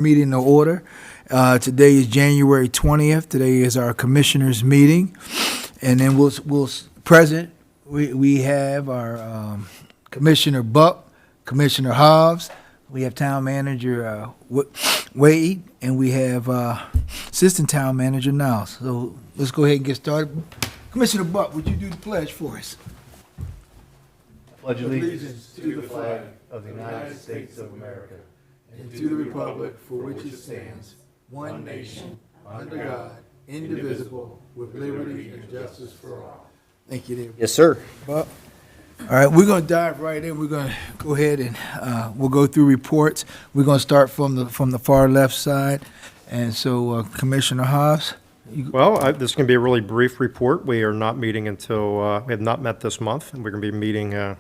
Meeting to order. Today is January 20th. Today is our commissioners' meeting. And then present, we have our Commissioner Buck, Commissioner Hobbs, we have Town Manager Wade, and we have Assistant Town Manager Niles. So let's go ahead and get started. Commissioner Buck, would you do the pledge for us? Pledge allegiance to the flag of the United States of America and to the republic for which it stands, one nation, under God, indivisible, with liberty and justice for all. Thank you, there. Yes, sir. Buck. All right, we're going to dive right in. We're going to go ahead and we'll go through reports. We're going to start from the far left side. And so, Commissioner Haas. Well, this is going to be a really brief report. We are not meeting until, we have not met this month, and we're going to be meeting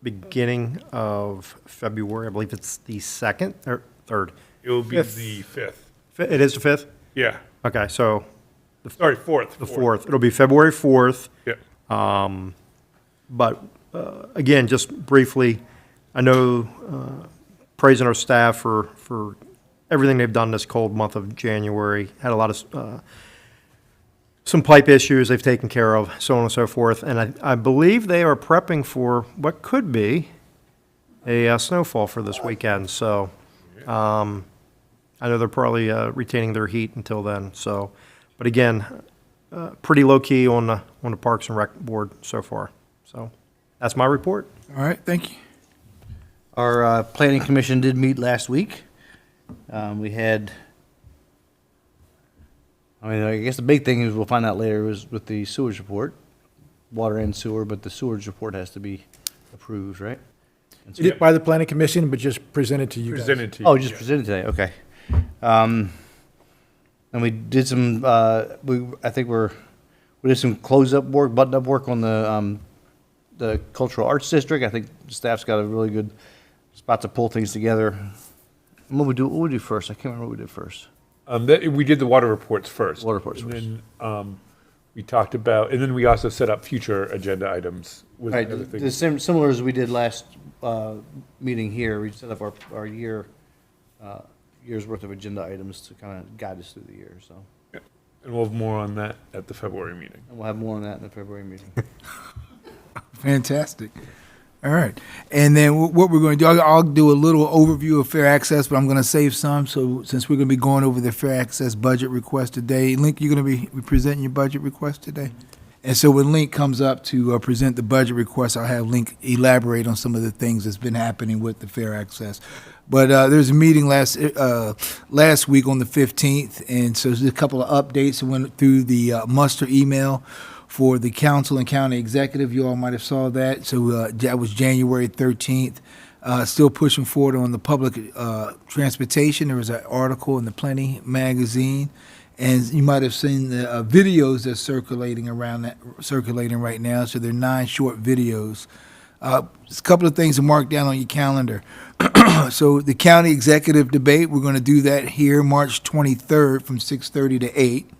beginning of February. I believe it's the 2nd or 3rd. It will be the 5th. It is the 5th? Yeah. Okay, so. Sorry, 4th. The 4th. It'll be February 4th. Yeah. But again, just briefly, I know praising our staff for everything they've done this cold month of January. Had a lot of some pipe issues they've taken care of, so on and so forth. And I believe they are prepping for what could be a snowfall for this weekend. So I know they're probably retaining their heat until then. So, but again, pretty low key on the Parks and Rec board so far. So that's my report. All right, thank you. Our planning commission did meet last week. We had, I guess the big thing is we'll find out later was with the sewage report, water and sewer, but the sewage report has to be approved, right? And so- By the planning commission, but just presented to you guys. Presented to you. Oh, just presented today, okay. And we did some, we did some close-up work, button-up work on the Cultural Arts District. I think the staff's got a really good spot to pull things together. What we do first? I can't remember what we did first. We did the water reports first. Water reports and then we talked about, and then we also set up future agenda items with Right, everything. the similar as we did last meeting here. We set up our year's worth of agenda items to kind of guide us through the year. So, Yeah. And we'll have more on that at the February meeting. and we'll have more on that in the February meeting. Fantastic. All right. And then what we're going to do, I'll do a little overview of fair access, but I'm going to save some. So since we're going to be going over the fair access budget request today, Link, you're going to be presenting your budget request today? And so when Link comes up to present the budget request, I'll have Link elaborate on some of the things that's been happening with the fair access. But there's a meeting last week on the 15th, and so there's a couple of updates. I went through the muster email for the council and county executive. You all might have saw that. So that was January 13th. Still pushing forward on the public transportation. There was an article in the Plenty magazine. And you might have seen the videos that's circulating right now. So there are 9 short videos. There's a couple of things to mark down on your calendar. So the county executive debate, we're going to do that here March 23rd from 6:30 to 8.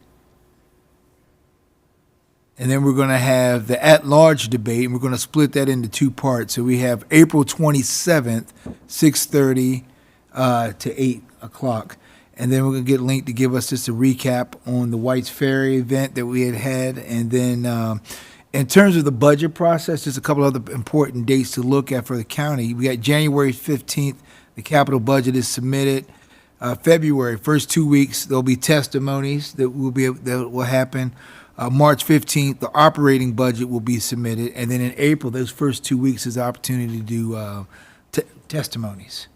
And then we're going to have the at-large debate, and we're going to split that into 2 parts. So we have April 27th, 6:30 to 8 o'clock. And then we're going to get Link to give us just a recap on the White's Ferry event that we had. And then in terms of the budget process, just a couple other important dates to look at for the county. We got January 15th, the capital budget is submitted. February, first 2 weeks, there'll be testimonies that will happen. March 15th, the operating budget will be submitted. And then in April, those first 2 weeks is the opportunity to do testimonies.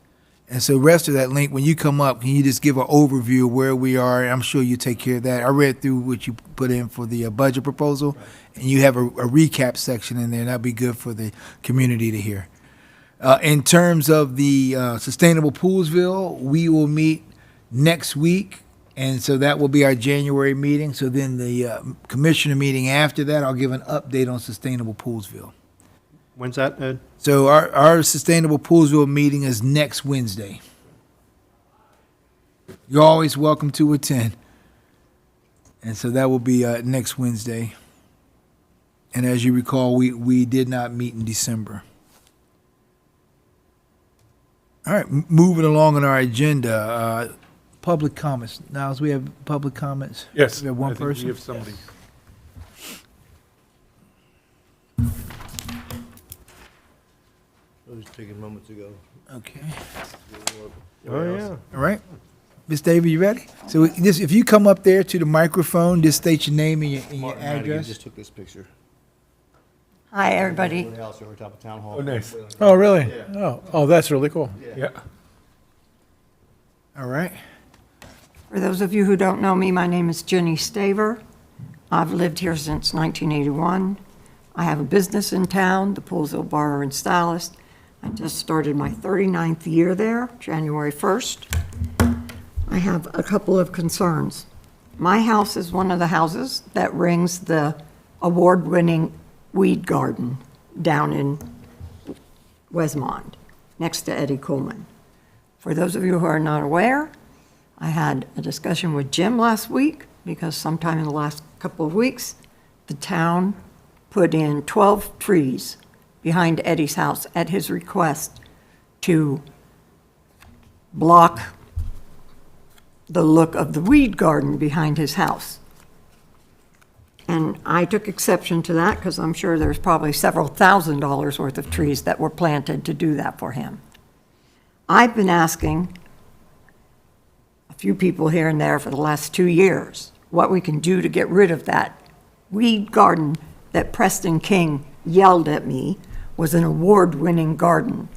And so rest of that, Link, when you come up, can you just give an overview of where we are? I'm sure you take care of that. I read through what you put in for the budget proposal, and you have a recap section in there. That'd be good for the community to hear. In terms of the Sustainable Poolesville, we will meet next week, and so that will be our January meeting. So then the commissioner meeting after that, I'll give an update on Sustainable Poolesville. When's that, Ed? So our Sustainable Poolesville meeting is next Wednesday. You're always welcome to attend. And so that will be next Wednesday. And as you recall, we did not meet in December. All right, moving along on our agenda. public comments. Now, as we have public comments. Yes. We have one I think person. We have somebody. I was taking moments ago. Okay. Oh, yeah. All right. Ms. Davis, you ready? So this, if you come up there to the microphone, just state your name and your Martin Madigan address. just took this picture. Hi, everybody. The house over top of Town Hall. Oh, nice. Oh, really? Yeah. Oh, that's really cool. Yeah. All right. For those of you who don't know me, my name is Jenny Staver. I've lived here since 1981. I have a business in town, the Poolesville Bar and Stylist. I just started my 39th year there, January 1st. I have a couple of concerns. My house is one of the houses that rings the award-winning weed garden down in Westmont, next to Eddie Coleman. For those of you who are not aware, I had a discussion with Jim last week because sometime in the last couple of weeks, the town put in 12 trees behind Eddie's house at his request to block the look of the weed garden behind his house. And I took exception to that because I'm sure there's probably several $1,000s worth of trees that were planted to do that for him. I've been asking a few people here and there for the last 2 years what we can do to get rid of that weed garden that Preston King yelled at me was an award-winning garden.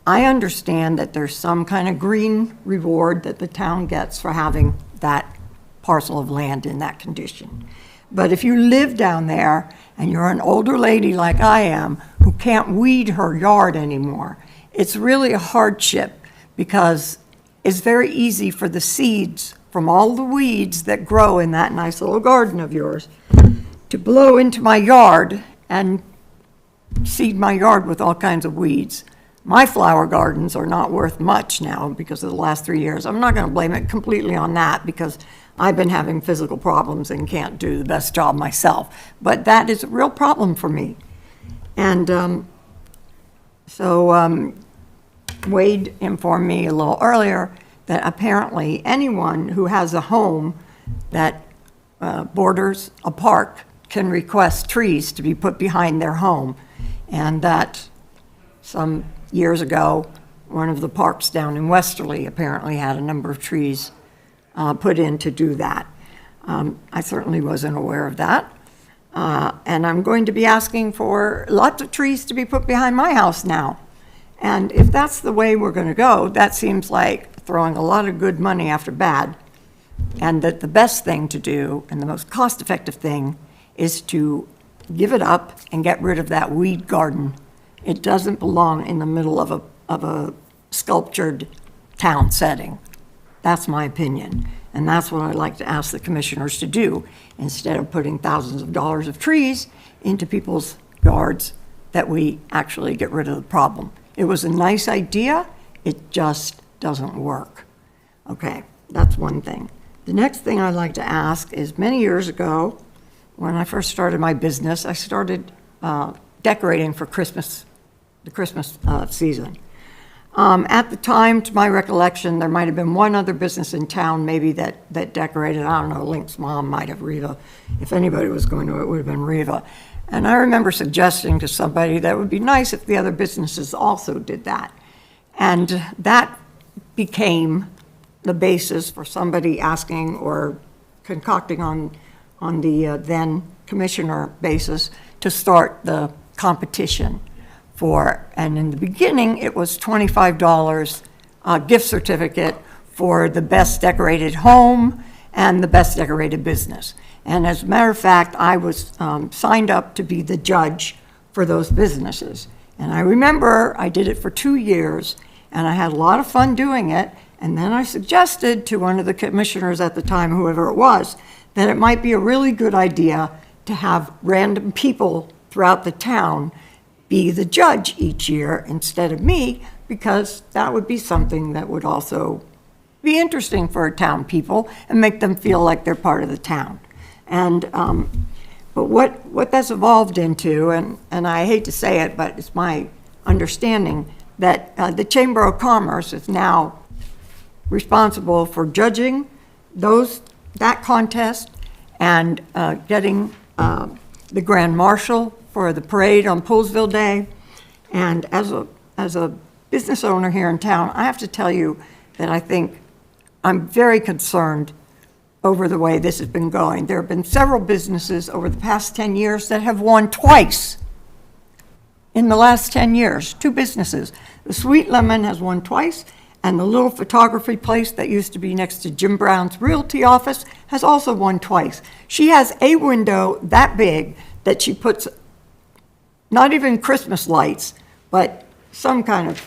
I understand that there's some kind of green reward that the town gets for having that parcel of land in that condition. But if you live down there and you're an older lady like I am who can't weed her yard anymore, it's really a hardship because it's very easy for the seeds from all the weeds that grow in that nice little garden of yours to blow into my yard and seed my yard with all kinds of weeds. My flower gardens are not worth much now because of the last 3 years. I'm not going to blame it completely on that because I've been having physical problems and can't do the best job myself. But that is a real problem for me. And Wade informed me a little earlier that apparently anyone who has a home that borders a park can request trees to be put behind their home. And that some years ago, one of the parks down in Westerly apparently had a number of trees put in to do that. I certainly wasn't aware of that. And I'm going to be asking for lots of trees to be put behind my house now. And if that's the way we're going to go, that seems like throwing a lot of good money after bad. And that the best thing to do and the most cost-effective thing is to give it up and get rid of that weed garden. It doesn't belong in the middle of a sculptured town setting. That's my opinion. And that's what I'd like to ask the commissioners to do, instead of putting thousands of dollars of trees into people's yards, that we actually get rid of the problem. It was a nice idea, it just doesn't work. Okay, that's one thing. The next thing I'd like to ask is, many years ago, when I first started my business, I started decorating for Christmas, the Christmas season. At the time, to my recollection, there might have been one other business in town maybe that decorated. I don't know, Link's mom might have, Reva. If anybody was going to, it would have been Reva. And I remember suggesting to somebody that it would be nice if the other businesses also did that. And that became the basis for somebody asking or concocting on the then commissioner basis to start the competition for, and in the beginning, it was $25 gift certificate for the best decorated home and the best decorated business. And as a matter of fact, I was signed up to be the judge for those businesses. And I remember I did it for 2 years, and I had a lot of fun doing it. And then I suggested to one of the commissioners at the time, whoever it was, that it might be a really good idea to have random people throughout the town be the judge each year instead of me, because that would be something that would also be interesting for town people and make them feel like they're part of the town. And but what that's evolved into, and I hate to say it, but it's my understanding that the Chamber of Commerce is now responsible for judging that contest and getting the Grand Marshal for the parade on Poolesville Day. And as a business owner here in town, I have to tell you that I think I'm very concerned over the way this has been going. There have been several businesses over the past 10 years that have won twice. In the last 10 years, 2 businesses. The Sweet Lemon has won twice, and the little photography place that used to be next to Jim Brown's realty office has also won twice. She has a window that big that she puts not even Christmas lights, but some kind of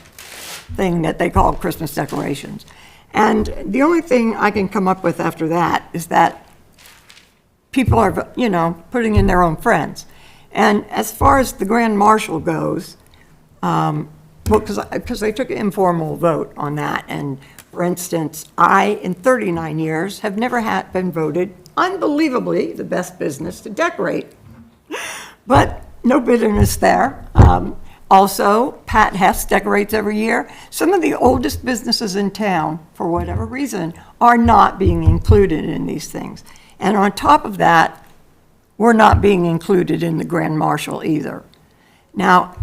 thing that they call Christmas decorations. And the only thing I can come up with after that is that people are, putting in their own friends. And as far as the Grand Marshal goes, because they took an informal vote on that. And for instance, I, in 39 years, have never been voted, unbelievably, the best business to decorate. But no bitterness there. Also, Pat Hess decorates every year. Some of the oldest businesses in town, for whatever reason, are not being included in these things. And on top of that, we're not being included in the Grand Marshal either. Now,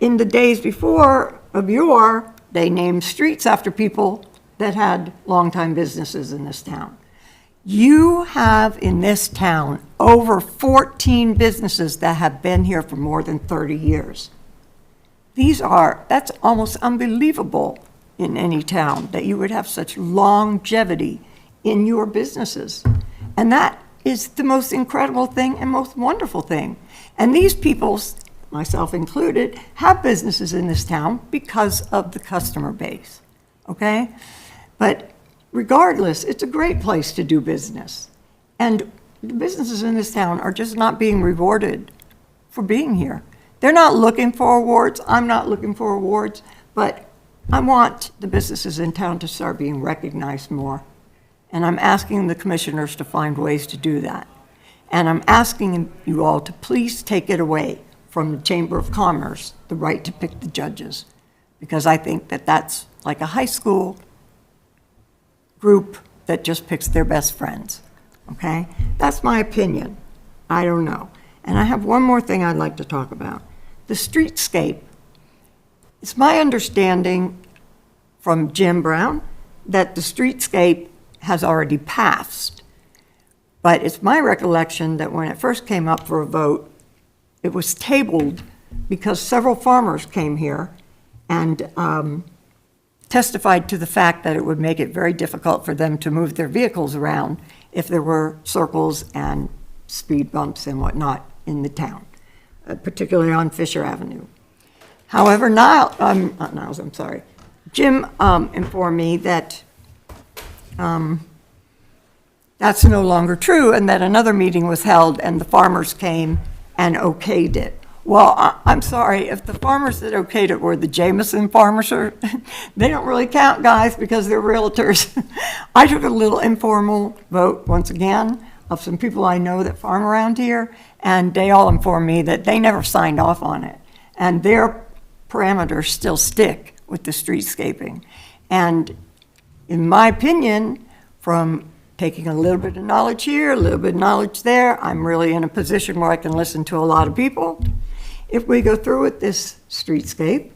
in the days before of yore, they named streets after people that had longtime businesses in this town. You have in this town over 14 businesses that have been here for more than 30 years. That's almost unbelievable in any town that you would have such longevity in your businesses. And that is the most incredible thing and most wonderful thing. And these people, myself included, have businesses in this town because of the customer base, okay? But regardless, it's a great place to do business. And the businesses in this town are just not being rewarded for being here. They're not looking for awards. I'm not looking for awards. But I want the businesses in town to start being recognized more. And I'm asking the commissioners to find ways to do that. And I'm asking you all to please take it away from the Chamber of Commerce, the right to pick the judges. Because I think that that's like a high school group that just picks their best friends, okay? That's my opinion. I don't know. And I have one more thing I'd like to talk about. The streetscape. It's my understanding from Jim Brown that the streetscape has already passed. But it's my recollection that when it first came up for a vote, it was tabled because several farmers came here and testified to the fact that it would make it very difficult for them to move their vehicles around if there were circles and speed bumps and whatnot in the town, particularly on Fisher Avenue. However, Jim informed me that that's no longer true and that another meeting was held and the farmers came and okayed it. Well, I'm sorry, if the farmers that okayed it were the Jameson farmers, they don't really count, guys, because they're realtors. I took a little informal vote, once again, of some people I know that farm around here, and they all informed me that they never signed off on it. And their parameters still stick with the streetscaping. And in my opinion, from taking a little bit of knowledge here, a little bit of knowledge there, I'm really in a position where I can listen to a lot of people. If we go through with this streetscape,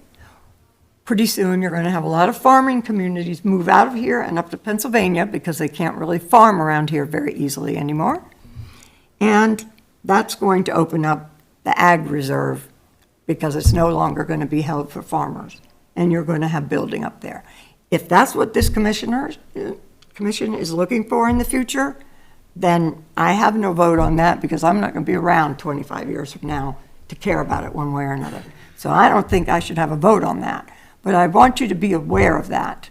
pretty soon you're going to have a lot of farming communities move out of here and up to Pennsylvania because they can't really farm around here very easily anymore. And that's going to open up the ag reserve because it's no longer going to be held for farmers. And you're going to have building up there. If that's what this commission is looking for in the future, then I have no vote on that because I'm not going to be around 25 years from now to care about it one way or another. So I don't think I should have a vote on that. But I want you to be aware of that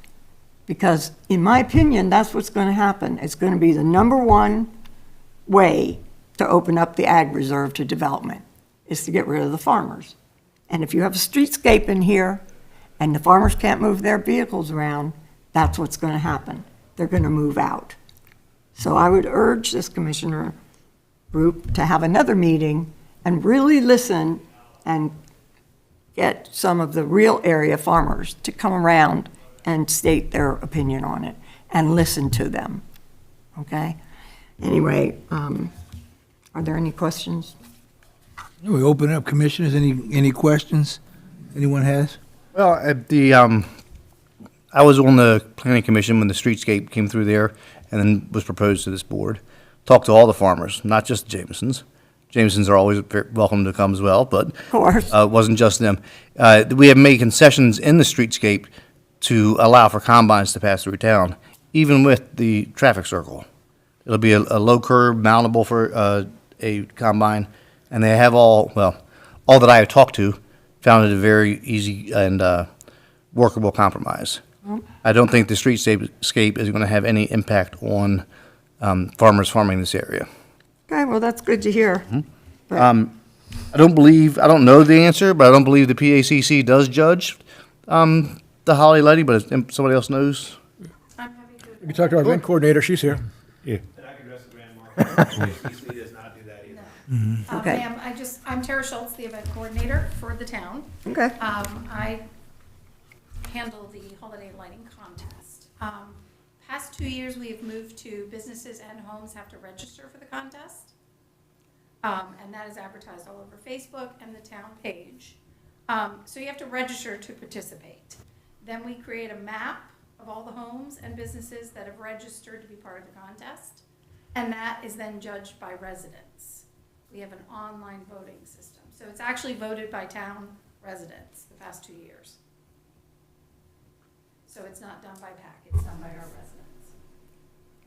because, in my opinion, that's what's going to happen. It's going to be the number one way to open up the ag reserve to development is to get rid of the farmers. And if you have a streetscape in here and the farmers can't move their vehicles around, that's what's going to happen. They're going to move out. So I would urge this commissioner group to have another meeting and really listen and get some of the real area farmers to come around and state their opinion on it and listen to them, okay? Anyway, are there any questions? We open it up, commissioners, any questions anyone has? Well, I was on the planning commission when the streetscape came through there and then was proposed to this board. Talked to all the farmers, not just the Jamesons. Jamesons are always welcome to come as well, but Of course. it wasn't just them. We have made concessions in the streetscape to allow for combines to pass through town, even with the traffic circle. It'll be a low curb, mountable for a combine, and they have all that I have talked to found it a very easy and workable compromise. I don't think the streetscape is going to have any impact on farmers farming this area. Okay, well, that's good to hear. But- I don't know the answer, but I don't believe the PACC does judge the holiday lighting, but if somebody else knows. You can talk to our event coordinator, she's here. Yeah. And I can address the Grand Market. PACC does not do that either. Okay. Ma'am, I'm Tara Schultz, the event coordinator for the town. Okay. I handle the holiday lighting contest. Past 2 years, we have moved to businesses and homes have to register for the contest. And that is advertised all over Facebook and the town page. So you have to register to participate. Then we create a map of all the homes and businesses that have registered to be part of the contest. And that is then judged by residents. We have an online voting system. So it's actually voted by town residents the past 2 years. So it's not done by PAC, it's done by our residents.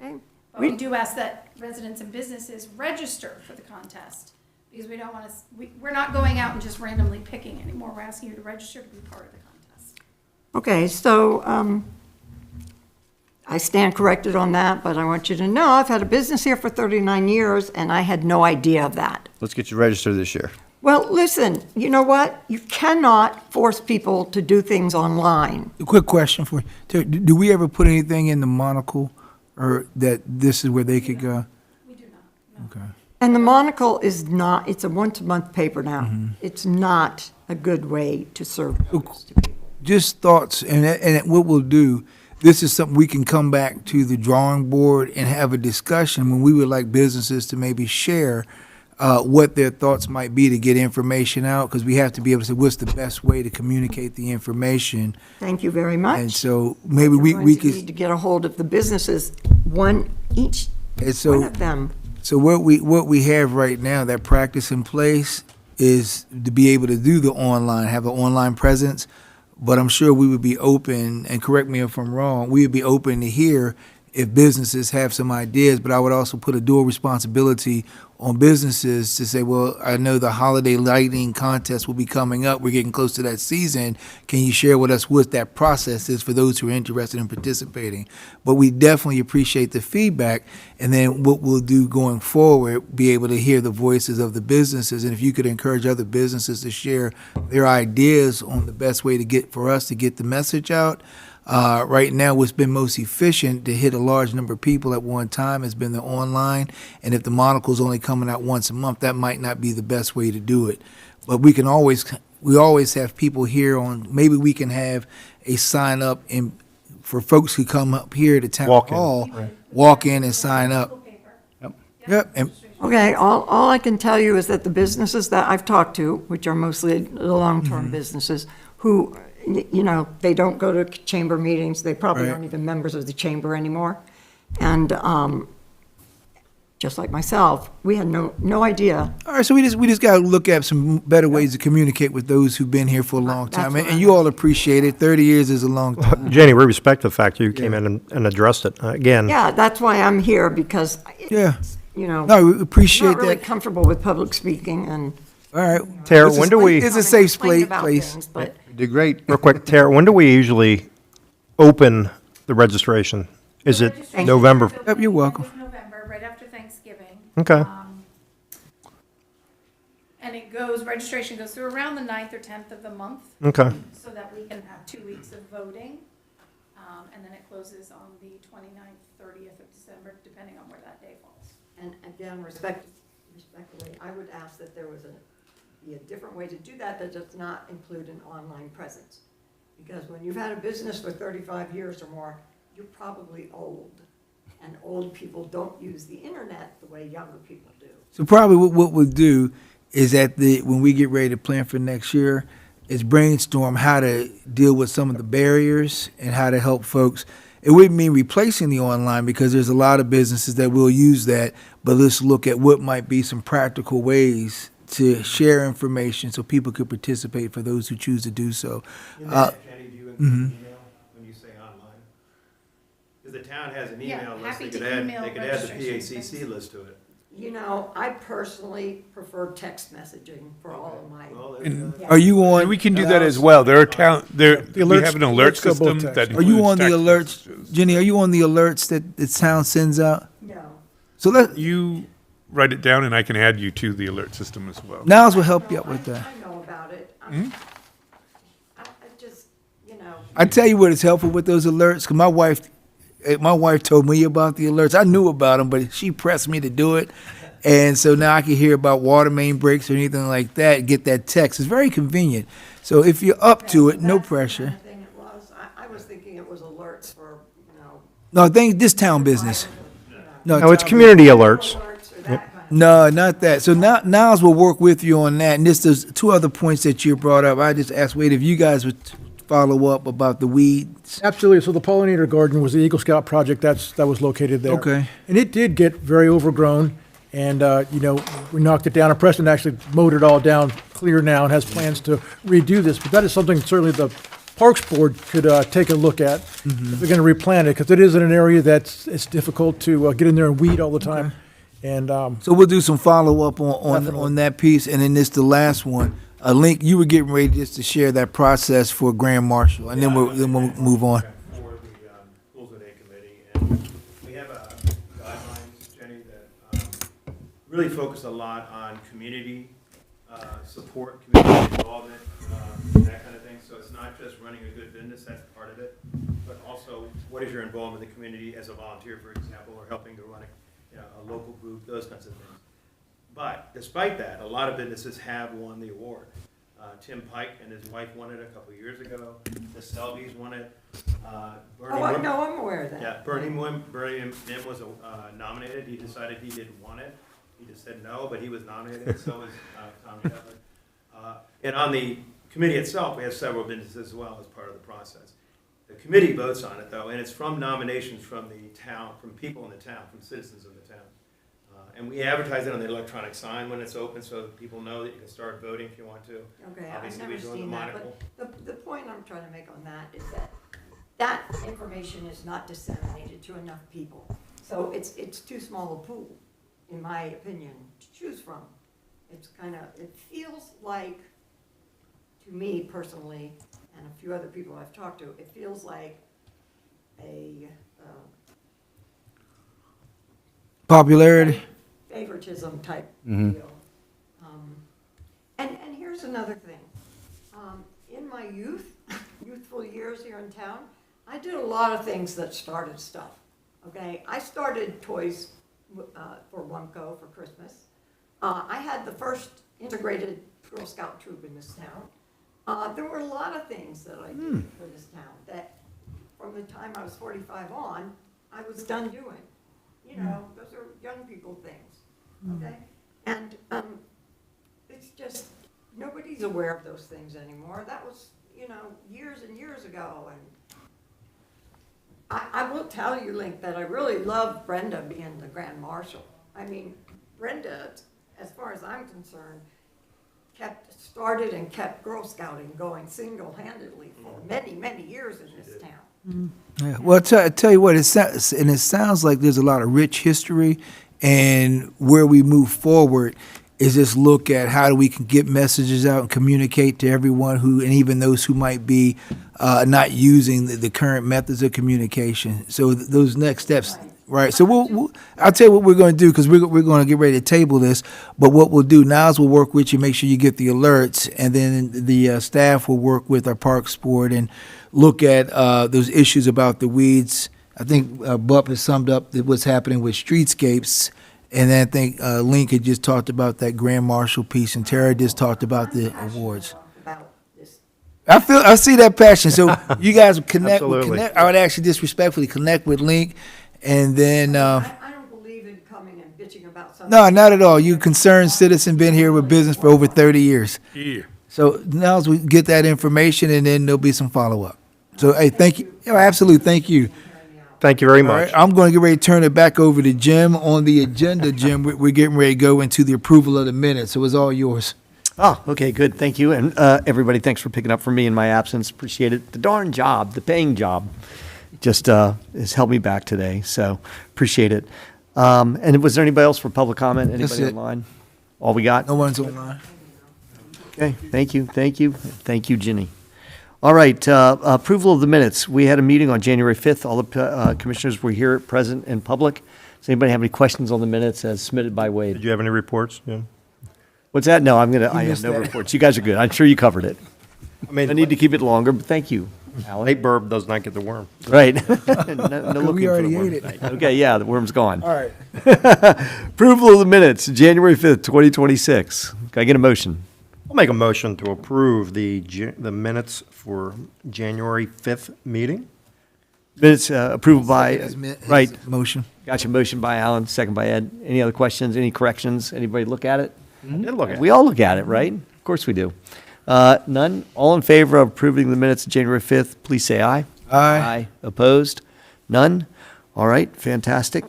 Okay. But we do ask that residents and businesses register for the contest, because we don't want to, we're not going out and just randomly picking anymore. We're asking you to register to be part of the contest. Okay, so I stand corrected on that, but I want you to know I've had a business here for 39 years, and I had no idea of that. Let's get you registered this year. Well, listen, you know what? You cannot force people to do things online. A quick question for you. Terry, do we ever put anything in the monocle, or that this is where they could go? We do not, no. Okay. And the monocle is not, it's a once-a-month paper now. It's not a good way to serve notice to people. Just thoughts, and what we'll do, this is something we can come back to the drawing board and have a discussion when we would like businesses to maybe share what their thoughts might be to get information out, because we have to be able to say what's the best way to communicate the information. Thank you very much. And so maybe You're we going to could, need to get a hold of the businesses, each and so. one of them. So what we have right now, that practice in place, is to be able to do the online, have an online presence. But I'm sure we would be open, and correct me if I'm wrong, we would be open to hear if businesses have some ideas, but I would also put a dual responsibility on businesses to say, well, I know the holiday lighting contest will be coming up. We're getting close to that season. Can you share with us what that process is for those who are interested in participating? But we definitely appreciate the feedback, and then what we'll do going forward, be able to hear the voices of the businesses, and if you could encourage other businesses to share their ideas on the best way to get, for us to get the message out. Right now, what's been most efficient to hit a large number of people at one time has been the online. And if the monocle's only coming out once a month, that might not be the best way to do it. But we always have people here on, maybe we can have a sign up for folks who come up here to town Walk in, hall, walk in and sign up. Yep, and Okay, all I can tell you is that the businesses that I've talked to, which are mostly the long-term businesses, who, you know, they don't go to chamber meetings, they probably Right. aren't even members of the chamber anymore. And just like myself, we had no idea. all right, so we just got to look at some better ways to communicate with those who've been here for a long That's time. what And you all appreciate it. 30 years is a long time. Jenny, we respect the fact you came in and addressed it. Again, Yeah, that's why I'm here, because, Yeah. you know, No, we I'm appreciate not really that. comfortable with public speaking and. All right. Tara, It's a- when do we- It's a safe complain about place. things, But You did great. real quick, Tara, when do we usually open the registration? Is it Registration November? is open Yep, you're at the end welcome. of November, right after Thanksgiving. Okay. And it goes, registration goes through around the 9th or 10th of the month, Okay. so that we can have 2 weeks of voting. And then it closes on the 29th, 30th of December, depending on where that day falls. And again, respectfully, I would ask that there was be a different way to do that does not include an online presence. Because when you've had a business for 35 years or more, you're probably old. And old people don't use the internet the way younger people do. So probably what we'll do is when we get ready to plan for next year, is brainstorm how to deal with some of the barriers and how to help folks. It wouldn't mean replacing the online because there's a lot of businesses that will use that, but let's look at what might be some practical ways to share information so people could participate for those who choose to do so. In that, Jenny, do you include email when you say online? Because the town has an Yeah, email list, happy they could to add, email they could add the registrations. PACC list to it. You know, I personally prefer text messaging for all of my. Well, there you go. Are you on? And we can do that as well. There are we alerts- have an alert alerts go both system texts. that Are you includes on the text alerts, messages. Jenny? Are you on the alerts that the town sends out? No. So let You write it down and I can add you to the alert system as well. Niles will help you out with that. I know about it. I just, you know. I tell you what is helpful with those alerts, because my wife told me about the alerts. I knew about them, but she pressed me to do it. And so now I can hear about water main breaks or anything like that, get that text. It's very convenient. So if you're up to it, no That's the kind pressure. of thing it was. I was thinking it was alerts for, you know. No, this town business. No, it's town community alerts. Alerts or that kind of. No, not that. So now Niles will work with you on that. And there's two other points that you brought up. I just asked Wade if you guys would follow up about the weeds. Absolutely. So the pollinator garden was the Eagle Scout project that was located there. Okay. And it did get very overgrown. And, you know, we knocked it down. And Preston actually mowed it all down clear now and has plans to redo this. But that is something certainly the Parks Board could take a look at if they're going to replant it, because it is in an area it's difficult to get in there and weed all the time. And So we'll do some follow up on Definitely. that piece. And then this the last one. A link, you were getting ready just to share that process for Grand Marshal, and then we'll move on. For the Poolesville Day Committee, and we have guidelines, Jenny, that really focus a lot on community support, community involvement, that kind of thing. So it's not just running a good business, that's part of it, but also what is your involvement in the community as a volunteer, for example, or helping to run a local group, those kinds of things. But despite that, a lot of businesses have won the award. Tim Pike and his wife won it a couple of years ago. The Selby's won it. Bernie Oh, I Wim- know, I'm aware of that. Yeah, Bernie Mim was nominated. He decided he didn't want it. He just said no, but he was nominated. So was Tommy Edler. And on the committee itself, we have several businesses as well as part of the process. The committee votes on it though, and it's from nominations from the town, from people in the town, from citizens of the town. And we advertise it on the electronic sign when it's open, so that people know that you can start voting if you want to. Okay, I've Obviously, never we do the seen that, monocle. but the point I'm trying to make on that is that information is not disseminated to enough people. So it's too small a pool, in my opinion, to choose from. It's kind of, it feels like, to me personally, and a few other people I've talked to, it feels like a Popularity. favoritism type deal. And here's another thing. In my youthful years here in town, I did a lot of things that started stuff, okay? I started toys for Wumco for Christmas. I had the first integrated Girl Scout troop in this town. There were a lot of things that I did for this town that from the time I was 45 on, I was done doing. You know, those are young people things, okay? And it's just, nobody's aware of those things anymore. That was, you know, years and years ago. And I will tell you, Link, that I really love Brenda being the Grand Marshal. I mean, Brenda, as far as I'm concerned, started and kept Girl Scouting going single-handedly for many, many years in this town. Yeah. Well, I tell you what, it sounds like there's a lot of rich history, and where we move forward is just look at how do we can get messages out and communicate to everyone who, and even those who might be not using the current methods of communication. So those next steps, right? So I'll tell you what we're going to do, because we're going to get ready to table this. But what we'll do, Niles will work with you, make sure you get the alerts, and then the staff will work with our Parks Board and look at those issues about the weeds. I think Bupp has summed up what's happening with streetscapes. And then I think Link had just talked about that Grand Marshal piece, and Tara just talked about the I'm passionate awards. about this I see that passion. So you guys Absolutely. connect. I would actually disrespectfully connect with Link, and then I don't believe in coming and bitching about something. no, not at all. You concerned citizen, been here with business for over 30 years. Yeah. So now as we get that information, and then there'll be some follow up. So hey, thank you. Yeah, absolutely, thank you. Thank you very All much. right, I'm going to get ready to turn it back over to Jim on the agenda. Jim, we're getting ready to go into the approval of the minutes. So it's all yours. Oh, okay, good. Thank you. And everybody, thanks for picking up for me in my absence. Appreciate it. The darn job, the paying job, just has held me back today. So appreciate it. And was there anybody else for public comment? That's Anybody it. online? All we got? No one's online. Okay, thank you, thank you, thank you, Ginny. All right, approval of the minutes. We had a meeting on January 5th. All the commissioners were here, present in public. Does anybody have any questions on the minutes as submitted by Did Wade? you have any reports? Yeah. What's that? No, I have missed no that. reports. You guys are good. I'm sure you covered it. I mean, I need to keep it longer, but thank you, Alan. late burb does not get the worm. Right. No looking We for already the worm ate it. tonight. Okay, yeah, the worm's gone. All right. Approval of the minutes, January 5th, 2026. Can I get a motion? I'll make a motion to approve the minutes for January 5th meeting. Minutes approved by, right, Motion. gotcha, motion by Alan, second by Ed. Any other questions, any corrections? Anybody look at it? Did look at We it. all look at it, right? Of course we do. None? All in favor of approving the minutes of January 5th, please say aye. Aye. Opposed? None? All right, fantastic.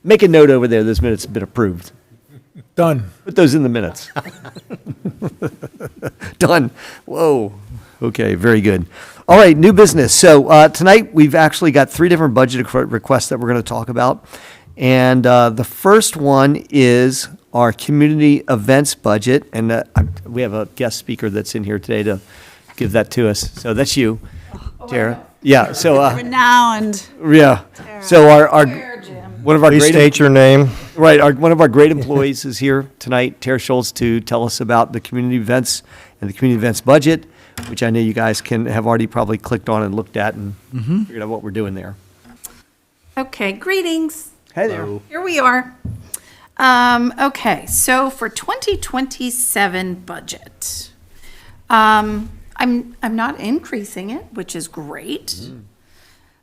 Make a note over there, those minutes have been approved. Done. Put those in the minutes. Done. Whoa. Okay, very good. All right, new business. So tonight, we've actually got 3 different budget requests that we're going to talk about. And the first one is our community events budget. And we have a guest speaker that's in here today to give that to us. So that's you, Tara. Yeah, so, Renowned. yeah. So our one of our Please great state your name. right, one of our great employees is here tonight, Tara Schultz, to tell us about the community events and the community events budget, which I know you guys have already probably clicked on and looked at and figured out what we're doing there. Okay, greetings. Hey there. Here we are. Okay, so for 2027 budget, I'm not increasing it, which is great.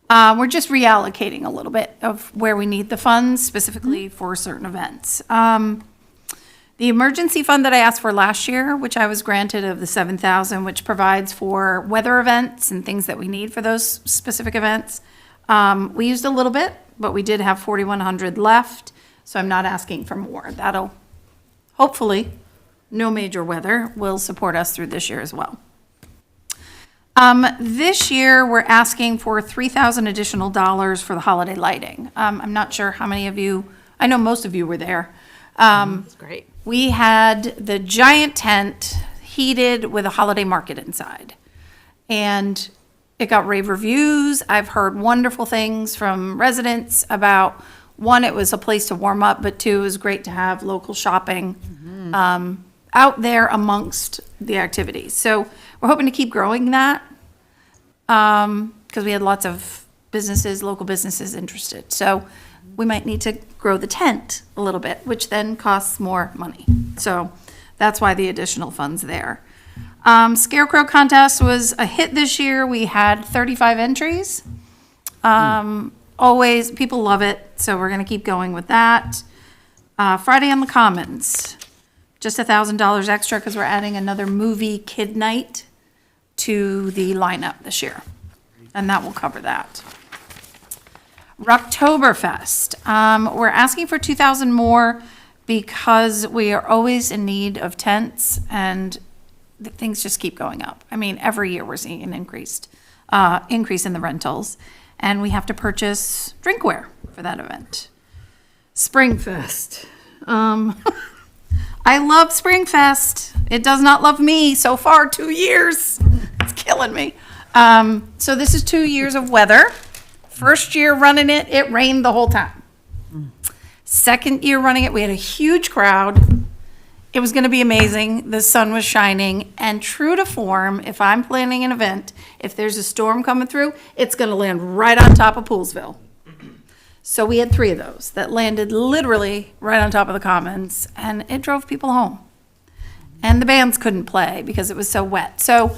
We're just reallocating a little bit of where we need the funds specifically for certain events. The emergency fund that I asked for last year, which I was granted of the 7,000, which provides for weather events and things that we need for those specific events. We used a little bit, but we did have 4,100 left, so I'm not asking for more. That'll, hopefully, no major weather will support us through this year as well. This year, we're asking for $3,000 additional dollars for the holiday lighting. I'm not sure how many of you, I know most of you were there. That's great. We had the giant tent heated with a holiday market inside. And it got rave reviews. I've heard wonderful things from residents about, one, it was a place to warm up, but 2, it was great to have local shopping out there amongst the activities. So we're hoping to keep growing that because we had lots of businesses, local businesses interested. So we might need to grow the tent a little bit, which then costs more money. So that's why the additional funds there. Scarecrow contest was a hit this year. We had 35 entries. Always, people love it, so we're gonna keep going with that. Friday on the Commons, just $1,000 extra because we're adding another movie kid night to the lineup this year, and that will cover that. Rocktoberfest, we're asking for 2,000 more because we are always in need of tents and things just keep going up. I mean, every year we're seeing an increase in the rentals, and we have to purchase drinkware for that event. Springfest. I love Springfest. It does not love me so far, 2 years. It's killing me. So this is 2 years of weather. First year running it, it rained the whole time. Second year running it, we had a huge crowd. It was going to be amazing. The sun was shining. And true to form, if I'm planning an event, if there's a storm coming through, it's going to land right on top of Poolesville. So we had 3 of those that landed literally right on top of the Commons, and it drove people home. And the bands couldn't play because it was so wet. So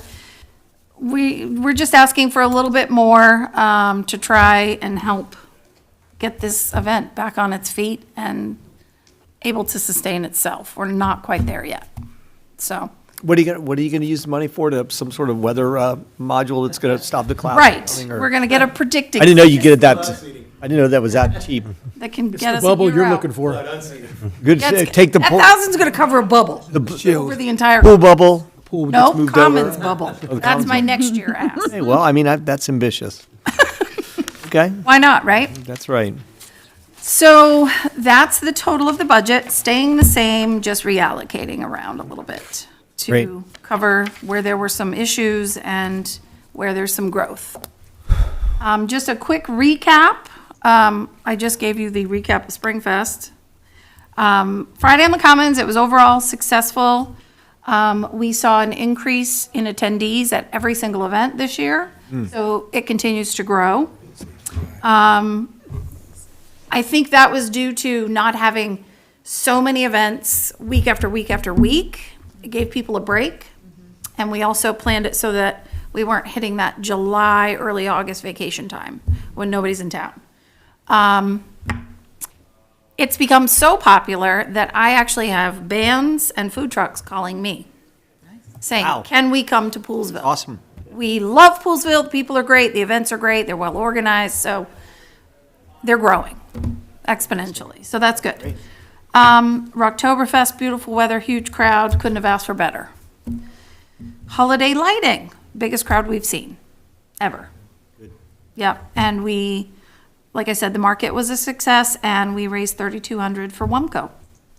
we're just asking for a little bit more to try and help get this event back on its feet and able to sustain itself. We're not quite there yet. So, What are you gonna use the money for? To some sort of weather module that's gonna stop the clouds? right, coming, or- we're going to get a predicting. I didn't know you get it that. I didn't know that was that cheap. That can It's get the us a bubble year you're out. looking for. Good. That's- Take the That pool, thousand's going to cover a bubble over the entire. pool bubble. No, moved commons over. bubble. That's commons my next year ask. Hey, well, I mean, that's ambitious. Okay, Why not, right? that's right. So that's the total of the budget, staying the same, just reallocating around a little bit Great. to cover where there were some issues and where there's some growth. Just a quick recap. I just gave you the recap of Springfest. Friday on the Commons, it was overall successful. We saw an increase in attendees at every single event this year, so it continues to grow. I think that was due to not having so many events week after week after week. It gave people a break. And we also planned it so that we weren't hitting that July, early August vacation time when nobody's in town. It's become so popular that I actually have bands and food trucks calling me saying, Wow. can we come to Poolesville? Awesome. We love Poolesville. The people are great. The events are great. They're well organized. So they're growing exponentially. So that's good. Rocktoberfest, beautiful weather, huge crowd. Couldn't have asked for better. Holiday lighting, biggest crowd we've seen ever. Yep. And we, like I said, the market was a success, and we raised $3,200 for WUMCO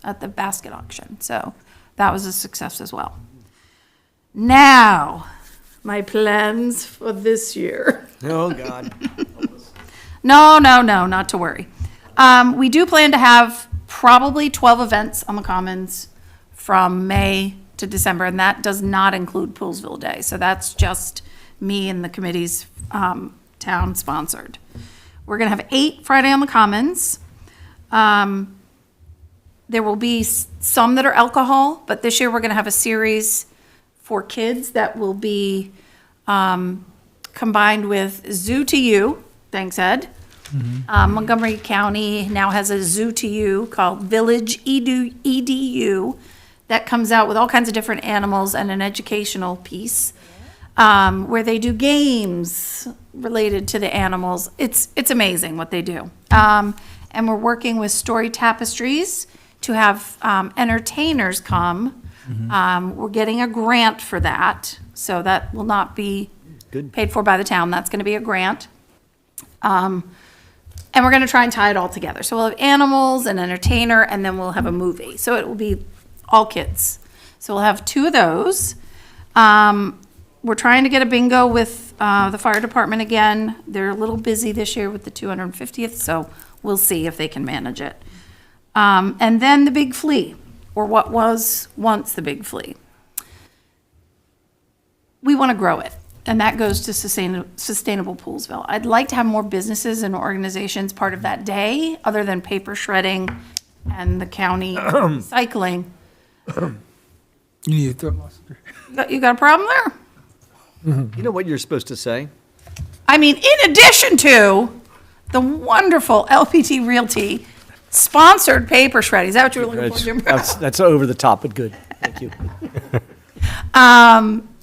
at the basket auction. So that was a success as well. Now, my plans for this year. Oh, God. No, not to worry. We do plan to have probably 12 events on the Commons from May to December, and that does not include Poolesville Day. So that's just me and the committee's town sponsored. We're going to have 8 Friday on the Commons. There will be some that are alcohol, but this year we're going to have a series for kids that will be combined with Zoo to You. Thanks, Ed. Montgomery County now has a Zoo to You called Village EDU that comes out with all kinds of different animals and an educational piece where they do games related to the animals. It's amazing what they do. And we're working with Story Tapestries to have entertainers come. We're getting a grant for that, so that will not be paid for by the town. That's going to be a grant. And we're going to try and tie it all together. So we'll have animals, an entertainer, and then we'll have a movie. So it will be all kids. So we'll have 2 of those. We're trying to get a bingo with the fire department again. They're a little busy this year with the 250th, so we'll see if they can manage it. And then the Big Flea, or what was once the Big Flea. We want to grow it, and that goes to Sustainable Poolesville. I'd like to have more businesses and organizations part of that day, other than paper shredding and the county recycling. You need a throat monster. You got a problem there? You know what you're supposed to say? I mean, in addition to the wonderful LPT Realty sponsored paper shredding. Is that what you were looking for, Jim? That's over the top, but good. Thank you.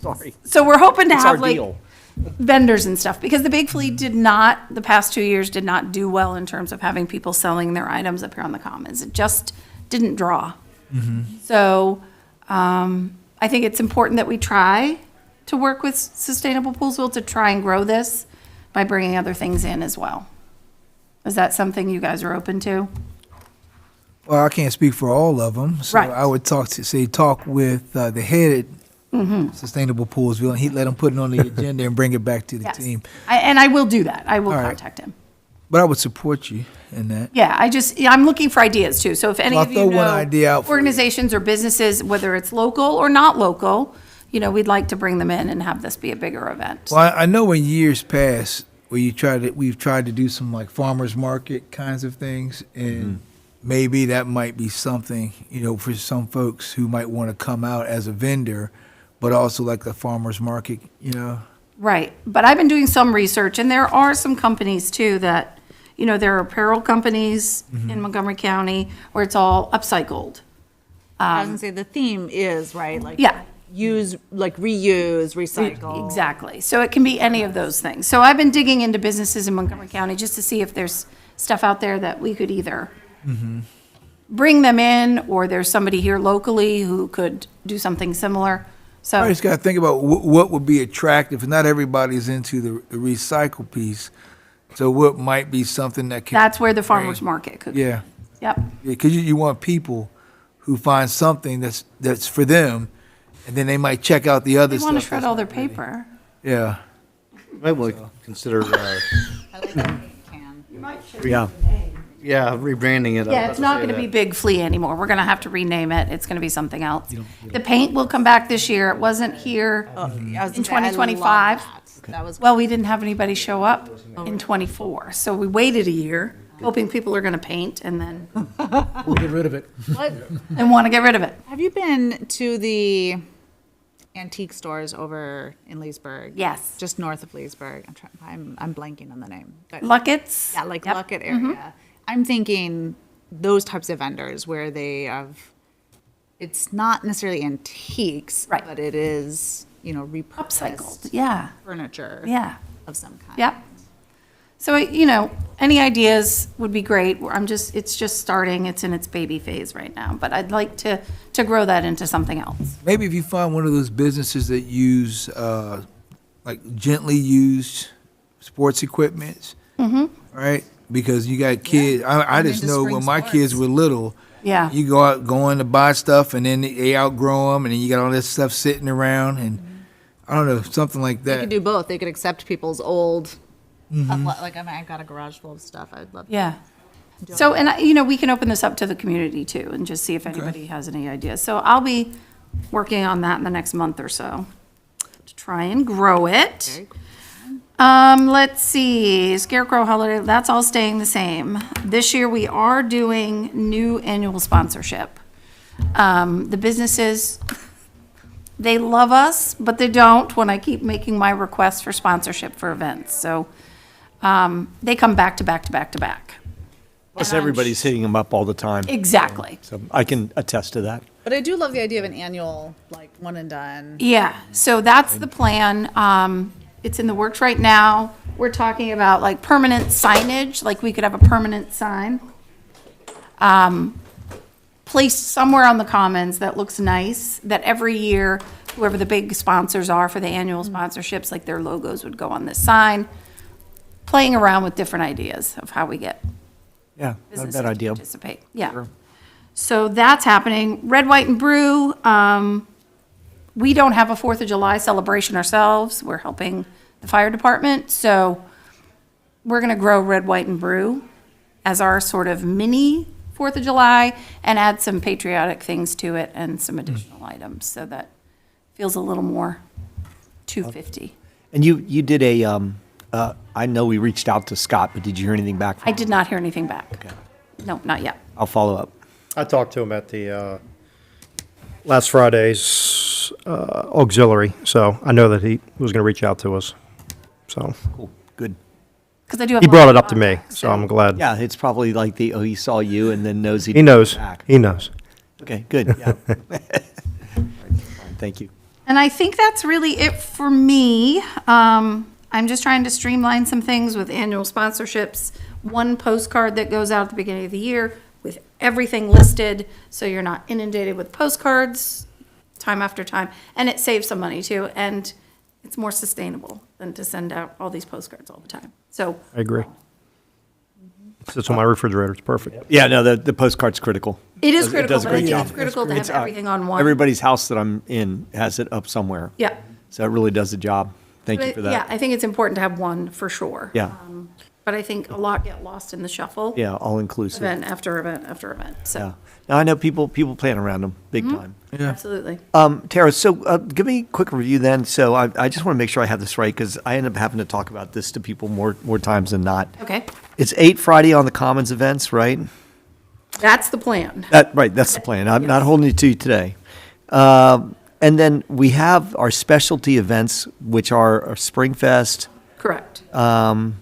Sorry. So we're hoping to It's our have like deal. vendors and stuff, because the Big Flea did not, the past 2 years, did not do well in terms of having people selling their items up here on the Commons. It just didn't draw. So I think it's important that we try to work with Sustainable Poolesville to try and grow this by bringing other things in as well. Is that something you guys are open to? Well, I can't speak for all of them, so Right. I would talk with the head at Sustainable Poolesville, and he'd let him put it on the agenda and bring it back to the Yes. team. And I will do that. I will All right. contact him. But I would support you in that. Yeah, I'm looking for ideas too. So if any Well, of I'll you throw one know idea out for you. organizations or businesses, whether it's local or not local, we'd like to bring them in and have this be a bigger event. Well, I know in years past where we've tried to do some like farmers market kinds of things, and maybe that might be something, for some folks who might want to come out as a vendor, but also like the farmers market, Right, but I've been doing some research, and there are some companies too that, there are apparel companies in Montgomery County where it's all upcycled. I was gonna say, the theme is, right, like. Yeah. Use, like reuse, recycle. Exactly, so it can be any of those things. So I've been digging into businesses in Montgomery County just to see if there's stuff out there that we could either bring them in, or there's somebody here locally who could do something similar. So. I just got to think about what would be attractive. Not everybody's into the recycle piece. So what might be something that can. That's where the farmer's market could. Yeah. Yep. Because you want people who find something that's for them, and then they might check out the other They stuff. want to shred that's all their not really- paper. Yeah. Might want to consider, I like that can. yeah, rebranding it. Yeah, it's not going to be Big Flea anymore. We're going to have to rename it. It's going to be something else. The paint will come back this year. It wasn't here in 2025. That was. Well, we didn't have anybody show up in '24, so we waited a year, hoping people are going to paint and then, We'll get rid of it. What, and want to get rid of it. have you been to the antique stores over in Leesburg? Yes. Just north of Leesburg. I'm blanking on the name. But Luckett's? yeah, like Yep. Luckett area. I'm thinking those types of vendors where they have, it's not necessarily antiques, Right. but it is, repurposed Upcycled, yeah, furniture yeah, of some kind. yep. So, any ideas would be great. It's just starting. It's in its baby phase right now, but I'd like to grow that into something else. Maybe if you find one of those businesses that use, like gently used sports equipment, right? Because you got kids. I just into know spring when my sports. kids were little, Yeah. you go in to buy stuff, and then they outgrow them, and then you got all this stuff sitting around, and I don't know, something like They that. could do both. They could accept people's old, I've got a garage full of stuff. I'd love. Yeah. So, and, we can open this up to the community too and just see if anybody has any ideas. So I'll be working on that in the next month or so to try and grow it. Very cool. Let's see, Scarecrow Holiday, that's all staying the same. This year, we are doing new annual sponsorship. The businesses, they love us, but they don't when I keep making my requests for sponsorship for events. So, they come back to back to back to back. Plus, And I'm everybody's hitting them up all the time. Exactly. So I can attest to that. But I do love the idea of an annual, like, one and done. Yeah, so that's the plan. It's in the works right now. We're talking about like permanent signage, like we could have a permanent sign placed somewhere on the commons that looks nice, that every year, whoever the big sponsors are for the annual sponsorships, like their logos would go on this sign. Playing around with different ideas of how we get Yeah, not a businesses bad to idea. participate. Yeah. So that's happening. Red, White, and Brew, we don't have a 4th of July celebration ourselves. We're helping the fire department. So we're going to grow Red, White, and Brew as our sort of mini 4th of July and add some patriotic things to it and some additional items so that feels a little more 250. And you did I know we reached out to Scott, but did you hear anything back from I him? did not hear anything back. Okay. No, not yet. I'll follow up. I talked to him at the last Friday's auxiliary, so I know that he was going to reach out to us. So Cool, good. Because I do have. he a lot brought of it up to me, contacts, so I'm glad. Yeah, it's probably like he saw you and then knows He didn't knows. come back. He knows. Okay, good, yeah. Thank you. And I think that's really it for me. I'm just trying to streamline some things with annual sponsorships. One postcard that goes out at the beginning of the year with everything listed, so you're not inundated with postcards time after time. And it saves some money too, and it's more sustainable than to send out all these postcards all the time. So, I agree. Sits on my refrigerator. It's perfect. Yeah, no, the postcard's critical. it is It critical, does a but I great think job. it's critical to have It's, everything on one. Everybody's house that I'm in has it up somewhere. Yeah. So it really does the job. Thank you for Yeah, that. I think it's important to have one for sure. Yeah. But I think a lot get lost in the shuffle. Yeah, all inclusive. Event after event after event, Yeah. so, Now, I know people plan around them big time. absolutely. Tara, so give me a quick review then. So I just want to make sure I have this right because I end up having to talk about this to people more times than not. Okay, It's 8 Friday on the Commons events, right? that's the plan. Right, that's the plan. I'm not holding it to you today. And then we have our specialty events, which are our Springfest, Correct. Rocktoberfest.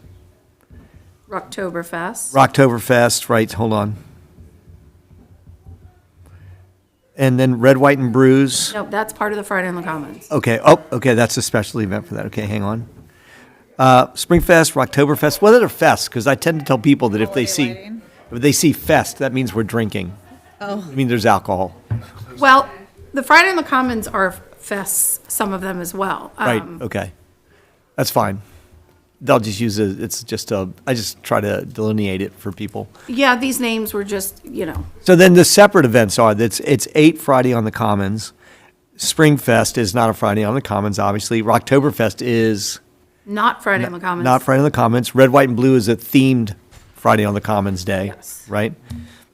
Rocktoberfest, right, hold on. And then Red, White, and Brews. Nope, that's part of the Friday on the Commons. Okay, okay, that's a special event for that. Okay, hang on. Springfest, Rocktoberfest, what other fests? Because I tend to tell people that if they see fest, that means we're drinking. Oh. I mean, there's alcohol. Well, the Friday on the Commons are fests, some of them as well. Right, okay. That's fine. They'll just use it, I just try to delineate it for people. Yeah, these names were just, So then the separate events are, it's 8 Friday on the Commons. Springfest is not a Friday on the Commons, obviously. Rocktoberfest is not Friday on the Commons. not Friday on the Commons. Red, White, and Blue is a themed Friday on the Commons day, Yes. right?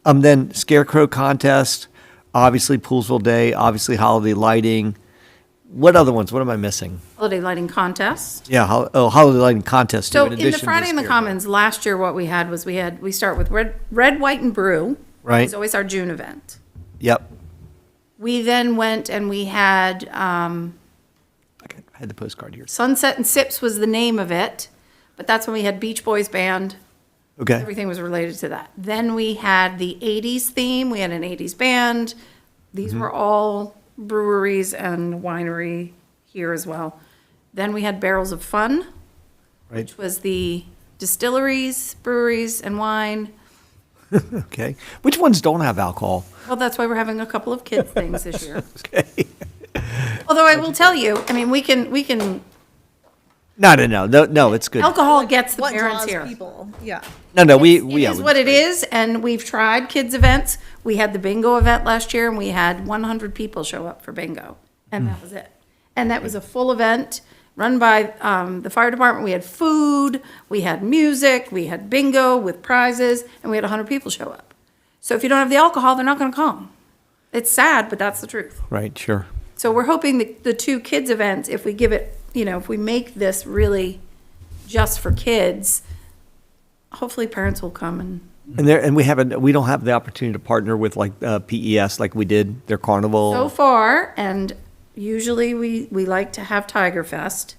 Then Scarecrow Contest, obviously Poolesville Day, obviously holiday lighting. What other ones? What am I missing? Holiday lighting contest. Yeah, holiday lighting contest. too, So in in the addition to Friday on the Scarecrow. Commons, last year what we had was we start with red, white, and brew. Right. It's always our June event. Yep. We then went and we had Okay, I had the postcard here. Sunset and Sips was the name of it, but that's when we had Beach Boys Band. Okay. Everything was related to that. Then we had the 80s theme. We had an 80s band. These were all breweries and winery here as well. Then we had Barrels of Fun, Right. which was the distilleries, breweries, and wine. Okay. Which ones don't have alcohol? Well, that's why we're having a couple of kids things this year. Okay. Although I will tell you, I mean, we can, No, it's good. alcohol gets the What parents draws here. people? Yeah. No, we It is what it is, and we've tried kids' events. We had the bingo event last year, and we had 100 people show up for bingo, and that was it. And that was a full event run by the fire department. We had food, we had music, we had bingo with prizes, and we had 100 people show up. So if you don't have the alcohol, they're not going to come. It's sad, but that's the truth. Right, sure. So we're hoping that the two kids' events, if we give it, if we make this really just for kids, hopefully parents will come and We don't have the opportunity to partner with like PES like we did their carnival. so far, and usually we like to have Tiger Fest.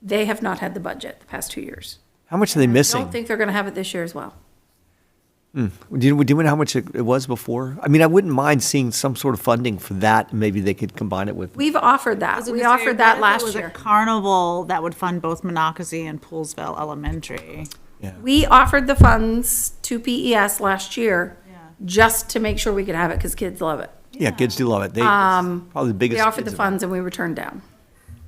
They have not had the budget the past 2 years. How much are they I missing? don't think they're going to have it this year as well. Do you know how much it was before? I mean, I wouldn't mind seeing some sort of funding for that. Maybe they could combine it with. We've offered that. was We gonna say, offered that what if it last was year. a carnival that would fund both Monocacy and Poolesville Elementary. Yeah. We offered the funds to PES last year Yeah. just to make sure we could have it because kids love it. Yeah, kids do love it. It's probably the biggest. They offered the kids funds and we were turned down.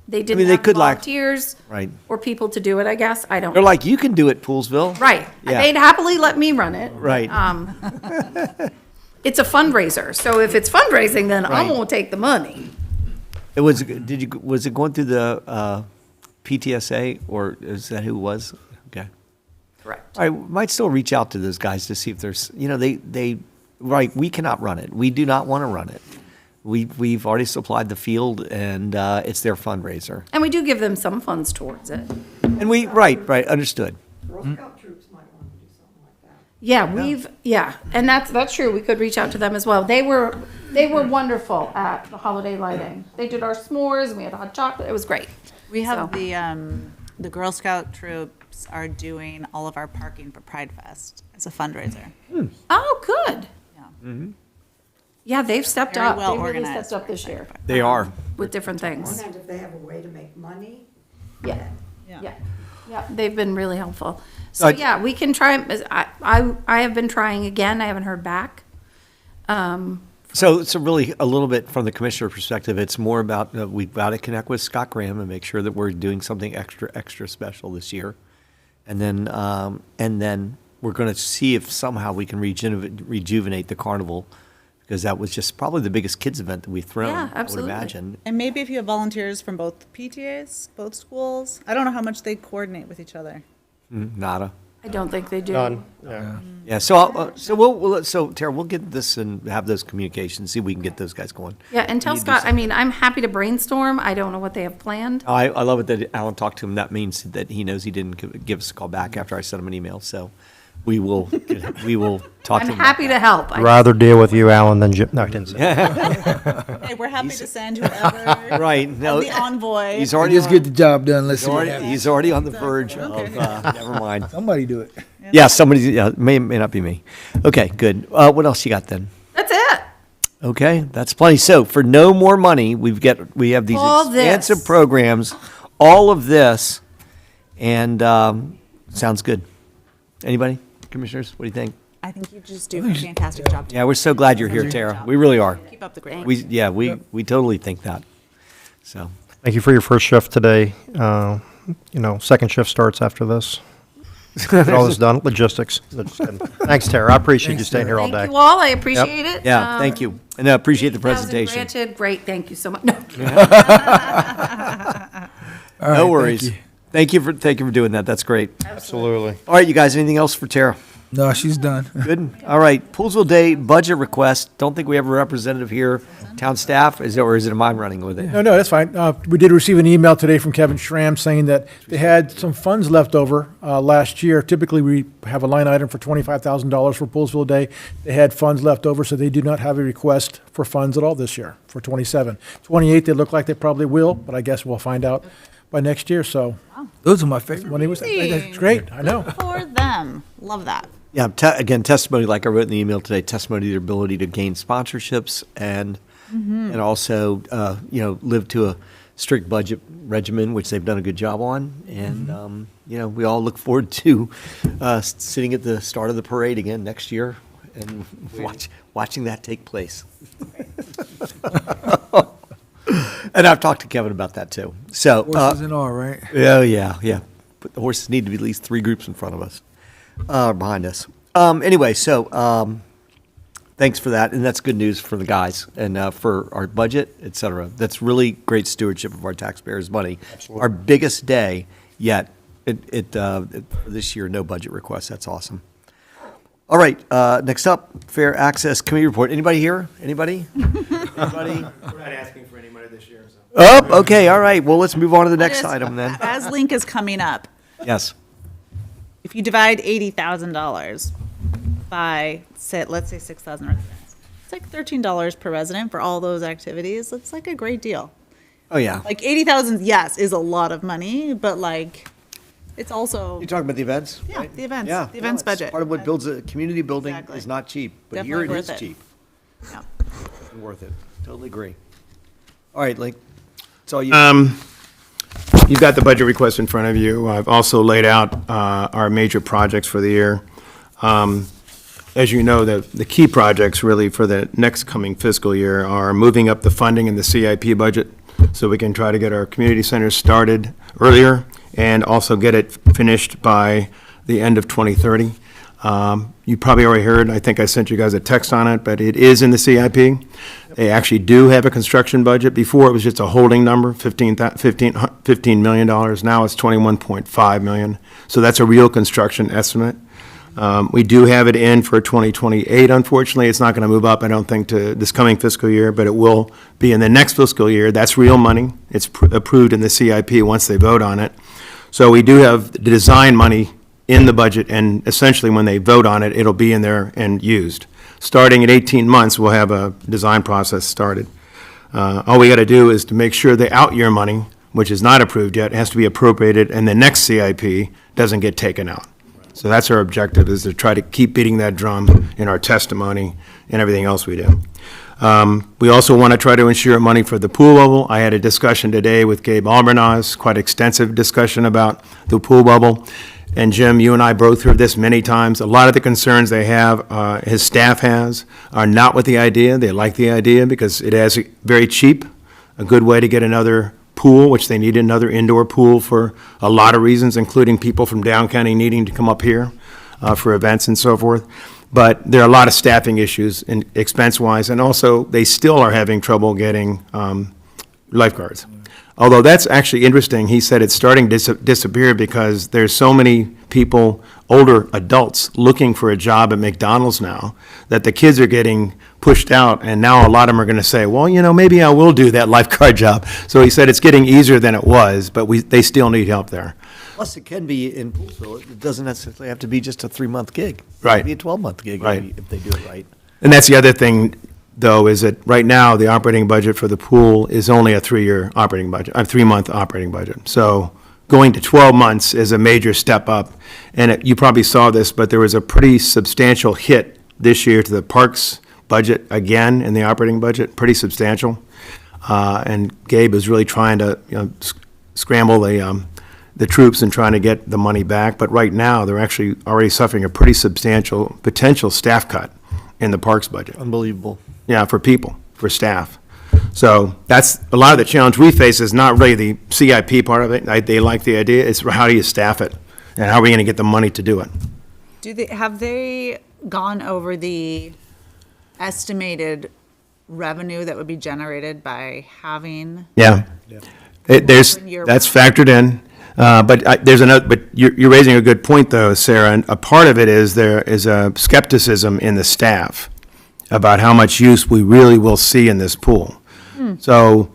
They didn't mean, they have could, like- volunteers Right. or people to do it, I guess. I don't They're know. like, you can do it, Poolesville. Right. Yeah. They'd happily let me run it. Right. It's a fundraiser. So if it's fundraising, then I'm Right. going to take the money. It was. Was it going through the PTSA or is that who it was? Okay. Correct. I might still reach out to those guys to see if there's, they, right, we cannot run it. We do not want to run it. We've already supplied the field and it's their fundraiser. And we do give them some funds towards it. And right, understood. Girl Scout troops might want to do something like that. Yeah, and that's true. We could reach out to them as well. They were wonderful at the holiday lighting. They did our s'mores and we had hot chocolate. It was great. We have So- the Girl Scout troops are doing all of our parking for Pride Fest as a fundraiser. Oh, good. Yeah. Yeah, they've stepped Very up. well They really organized stepped up this year They are. with different things. And if they have a way to make money, Yeah. Yeah. Yeah, they've been really helpful. So I- So, yeah, we can try, I have been trying again, I haven't heard back. So really, a little bit from the commissioner perspective, it's more about, we've got to connect with Scott Graham and make sure that we're doing something extra special this year. And then we're going to see if somehow we can rejuvenate the carnival, because that was just probably the biggest kids event that we've thrown, Yeah, I would absolutely. imagine. And maybe if you have volunteers from both PTAs, both schools, I don't know how much they coordinate with each other. Nada. I don't think they do. None, yeah. Yeah, so Tara, we'll get this and have those communications, see if we can get those guys going. Yeah, and tell We need to do Scott, I something. mean, I'm happy to brainstorm. I don't know what they have planned. I love it that Alan talked to him. That means that he knows he didn't give us a call back after I sent him an email. So we will talk to I'm them. happy to help. Rather deal with you, Alan, than Jim. No, I didn't say that. Hey, we're happy to send whoever. Right, no, The envoy. he's I already just get the job done, let's see what already, happens. he's already on the verge of, never mind. Somebody do it. Yeah, somebody, yeah, may not be me. Okay, good. What else you got then? That's it. Okay, that's plenty. So for no more money, we have these All this. expansive programs, all of this, and sounds good. Anybody, commissioners, what do you think? I think you just do a fantastic job. Yeah, we're so glad you're here, Tara. We really are. Keep up the great work. We totally think that. So, Thank you for your first shift today. Second shift starts after this. Get all this done, logistics. No, just kidding. Thanks, Tara. I appreciate you staying here all Thank day. you all. I appreciate it. yeah, thank you. And I appreciate the 1,000 presentation. Granted, great. Thank you so much. No. All right, No thank worries. you. Thank you for doing that. That's great. Absolutely. All right, you guys, anything else for Tara? No, she's done. Good. All right. Poolesville Day budget request. Don't think we have a representative here. Town staff, or is it am I running with it? No, that's fine. We did receive an email today from Kevin Schramm saying that they had some funds left over last year. Typically, we have a line item for $25,000 for Poolesville Day. They had funds left over, so they do not have a request for funds at all this year for 27. 28, they look like they probably will, but I guess we'll find out by next year, so. Those are my favorite. Money was, that's great, I know. For them. Love that. Yeah, again, testimony, like I wrote in the email today, testimony to their ability to gain sponsorships and also, live to a strict budget regimen, which they've done a good job on. And, we all look forward to sitting at the start of the parade again next year and watching that take place. And I've talked to Kevin about that too. So, Horses and all, right? yeah. But the horses need to be at least 3 groups in front of us, behind us. Anyway, so thanks for that, and that's good news for the guys and for our budget, et cetera. That's really great stewardship of our taxpayers' money. Absolutely. Our biggest day yet. This year, no budget requests. That's awesome. All right, next up, Fair Access Committee report. Anybody here? Anybody? Anybody? We're not asking for any money this year, so. Oh, okay, all right. Well, let's move on to the next item then. As Link is coming up, Yes. if you divide $80,000 by, let's say 6,000 residents, it's like $13 per resident for all those activities. It's like a great deal. Oh, yeah. Like 80,000, yes, is a lot of money, but like, it's also, You're talking about the events? yeah, right? the events, Yeah. the events No, it's budget. Part of what builds a community building Exactly. is not cheap, but here it Definitely is worth it. cheap. Yeah. and Worth it. Totally agree. All right, Link. It's all you. You've got the budget request in front of you. I've also laid out our major projects for the year. As you know, the key projects really for the next coming fiscal year are moving up the funding in the CIP budget so we can try to get our community centers started earlier and also get it finished by the end of 2030. You probably already heard, I think I sent you guys a text on it, but it is in the CIP. They actually do have a construction budget. Before, it was just a holding number, $15 million. Now it's $21.5 million. So that's a real construction estimate. We do have it in for 2028, unfortunately. It's not going to move up, I don't think, to this coming fiscal year, but it will be in the next fiscal year. That's real money. It's approved in the CIP once they vote on it. So we do have the design money in the budget, and essentially when they vote on it, it'll be in there and used. Starting at 18 months, we'll have a design process started. All we got to do is to make sure the out-year money, which is not approved yet, has to be appropriated, and the next CIP doesn't get taken out. So that's our objective, is to try to keep beating that drum in our testimony and everything else we do. We also want to try to ensure money for the pool bubble. I had a discussion today with Gabe Albornoz, quite extensive discussion about the pool bubble. And Jim, you and I both heard this many times. A lot of the concerns they have, his staff has, are not with the idea. They like the idea because it is very cheap, a good way to get another pool, which they need another indoor pool for a lot of reasons, including people from down county needing to come up here for events and so forth. But there are a lot of staffing issues and expense-wise, and also they still are having trouble getting lifeguards. Although that's actually interesting, he said it's starting to disappear because there's so many people, older adults, looking for a job at McDonald's now, that the kids are getting pushed out, and now a lot of them are going to say, well, maybe I will do that lifeguard job. So he said it's getting easier than it was, but they still need help there. Plus, it can be in Poolesville. It doesn't necessarily have to be just a 3-month gig. It Right. can be a 12-month gig Right. if they do it right. And that's the other thing, though, is that right now, the operating budget for the pool is only a 3-year operating budget, a 3-month operating budget. So going to 12 months is a major step up. And you probably saw this, but there was a pretty substantial hit this year to the parks budget again in the operating budget, pretty substantial. And Gabe is really trying to, scramble the troops and trying to get the money back. But right now, they're actually already suffering a pretty substantial potential staff cut in the parks budget. Unbelievable. Yeah, for people, for staff. So that's, a lot of the challenge we face is not really the CIP part of it. They like the idea. It's how do you staff it? And how are we going to get the money to do it? Have they gone over the estimated revenue that would be generated by having? Yeah. That's factored in. But you're raising a good point, though, Sarah, and a part of it is there is a skepticism in the staff about how much use we really will see in this pool. So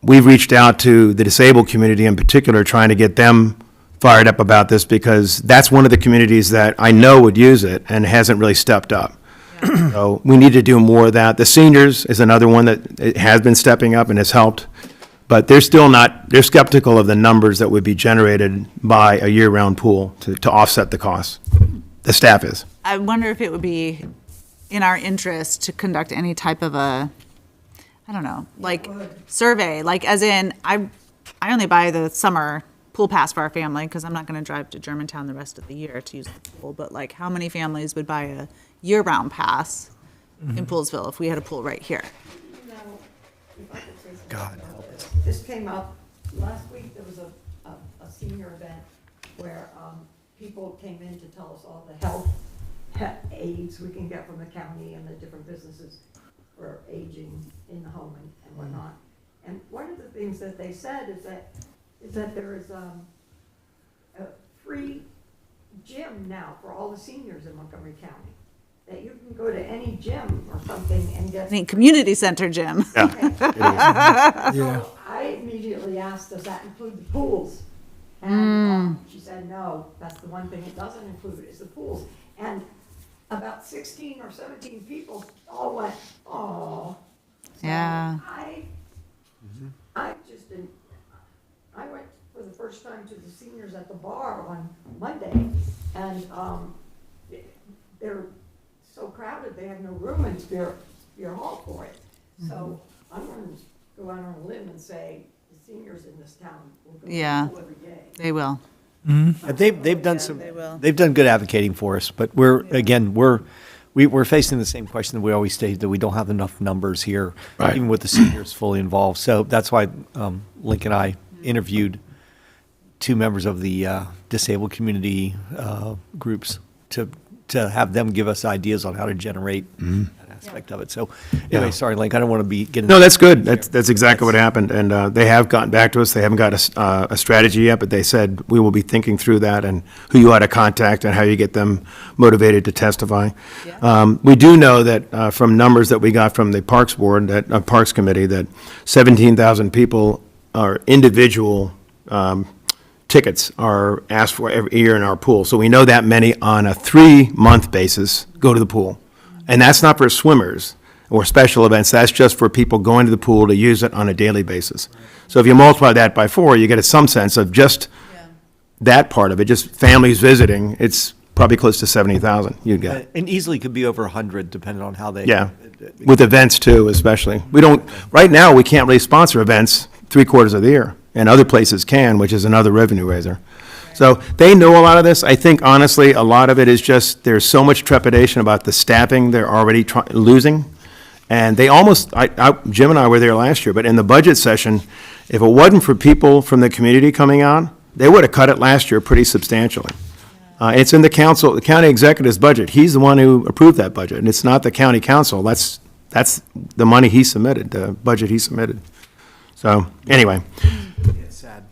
we've reached out to the disabled community in particular, trying to get them fired up about this, because that's one of the communities that I know would use it and hasn't really stepped up. So we need to do more of that. The seniors is another one that it has been stepping up and has helped. But they're still not, they're skeptical of the numbers that would be generated by a year-round pool to offset the costs. The staff is. I wonder if it would be in our interest to conduct any type of a, I don't know, like survey, like as in, I only buy the summer pool pass for our family because I'm not going to drive to Germantown the rest of the year to use the pool, but like how many families would buy a year-round pass in Poolesville if we had a pool right here? God. This came up last week. There was a senior event where people came in to tell us all the health aids we can get from the county and the different businesses for aging in the home and whatnot. And one of the things that they said is that there is a free gym now for all the seniors in Montgomery County. That you can go to any gym or something and get. Any community center gym. Okay. Yeah. So I immediately asked, does that include the pools? And she said, no, that's the one thing it doesn't include is the pools. And about 16 or 17 people all went, oh. So Yeah. I just didn't, I went for the first time to the seniors at the bar on Monday, and they're so crowded, they have no room in Spear Hall for it. So I'm going to go out on a limb and say the seniors in this town will go to Yeah. school every day. They will. They've done some, They will. they've done good advocating for us, but we're facing the same question that we always state, that we don't have enough numbers here, Right. even with the seniors fully involved. So that's why Link and I interviewed 2 members of the disabled community groups to have them give us ideas on how to generate that aspect of it. So anyway, Yeah. sorry, Link, I don't want to be getting. No, that's good. That's exactly what happened. And they have gotten back to us. They haven't got a strategy yet, but they said we will be thinking through that and who you ought to contact and how you get them motivated to testify. We do know that from numbers that we got from the Parks Board, that Parks Committee, that 17,000 people are individual tickets are asked for every year in our pool. So we know that many on a 3-month basis go to the pool. And that's not for swimmers or special events. That's just for people going to the pool to use it on a daily basis. So if you multiply that by 4, you get some sense of just that part of it, just families visiting. It's probably close to 70,000 you'd get. And easily could be over 100, depending on how they. Yeah, with events too, especially. We don't, right now, we can't really sponsor events 3/4 of the year, and other places can, which is another revenue raiser. So they know a lot of this. I think honestly, a lot of it is just, there's so much trepidation about the staffing they're already losing. And they almost, Jim and I were there last year, but in the budget session, if it wasn't for people from the community coming on, they would have cut it last year pretty substantially. It's in the county executive's budget. He's the one who approved that budget, and it's not the county council. That's the money he submitted, the budget he submitted. So, anyway. It's sad.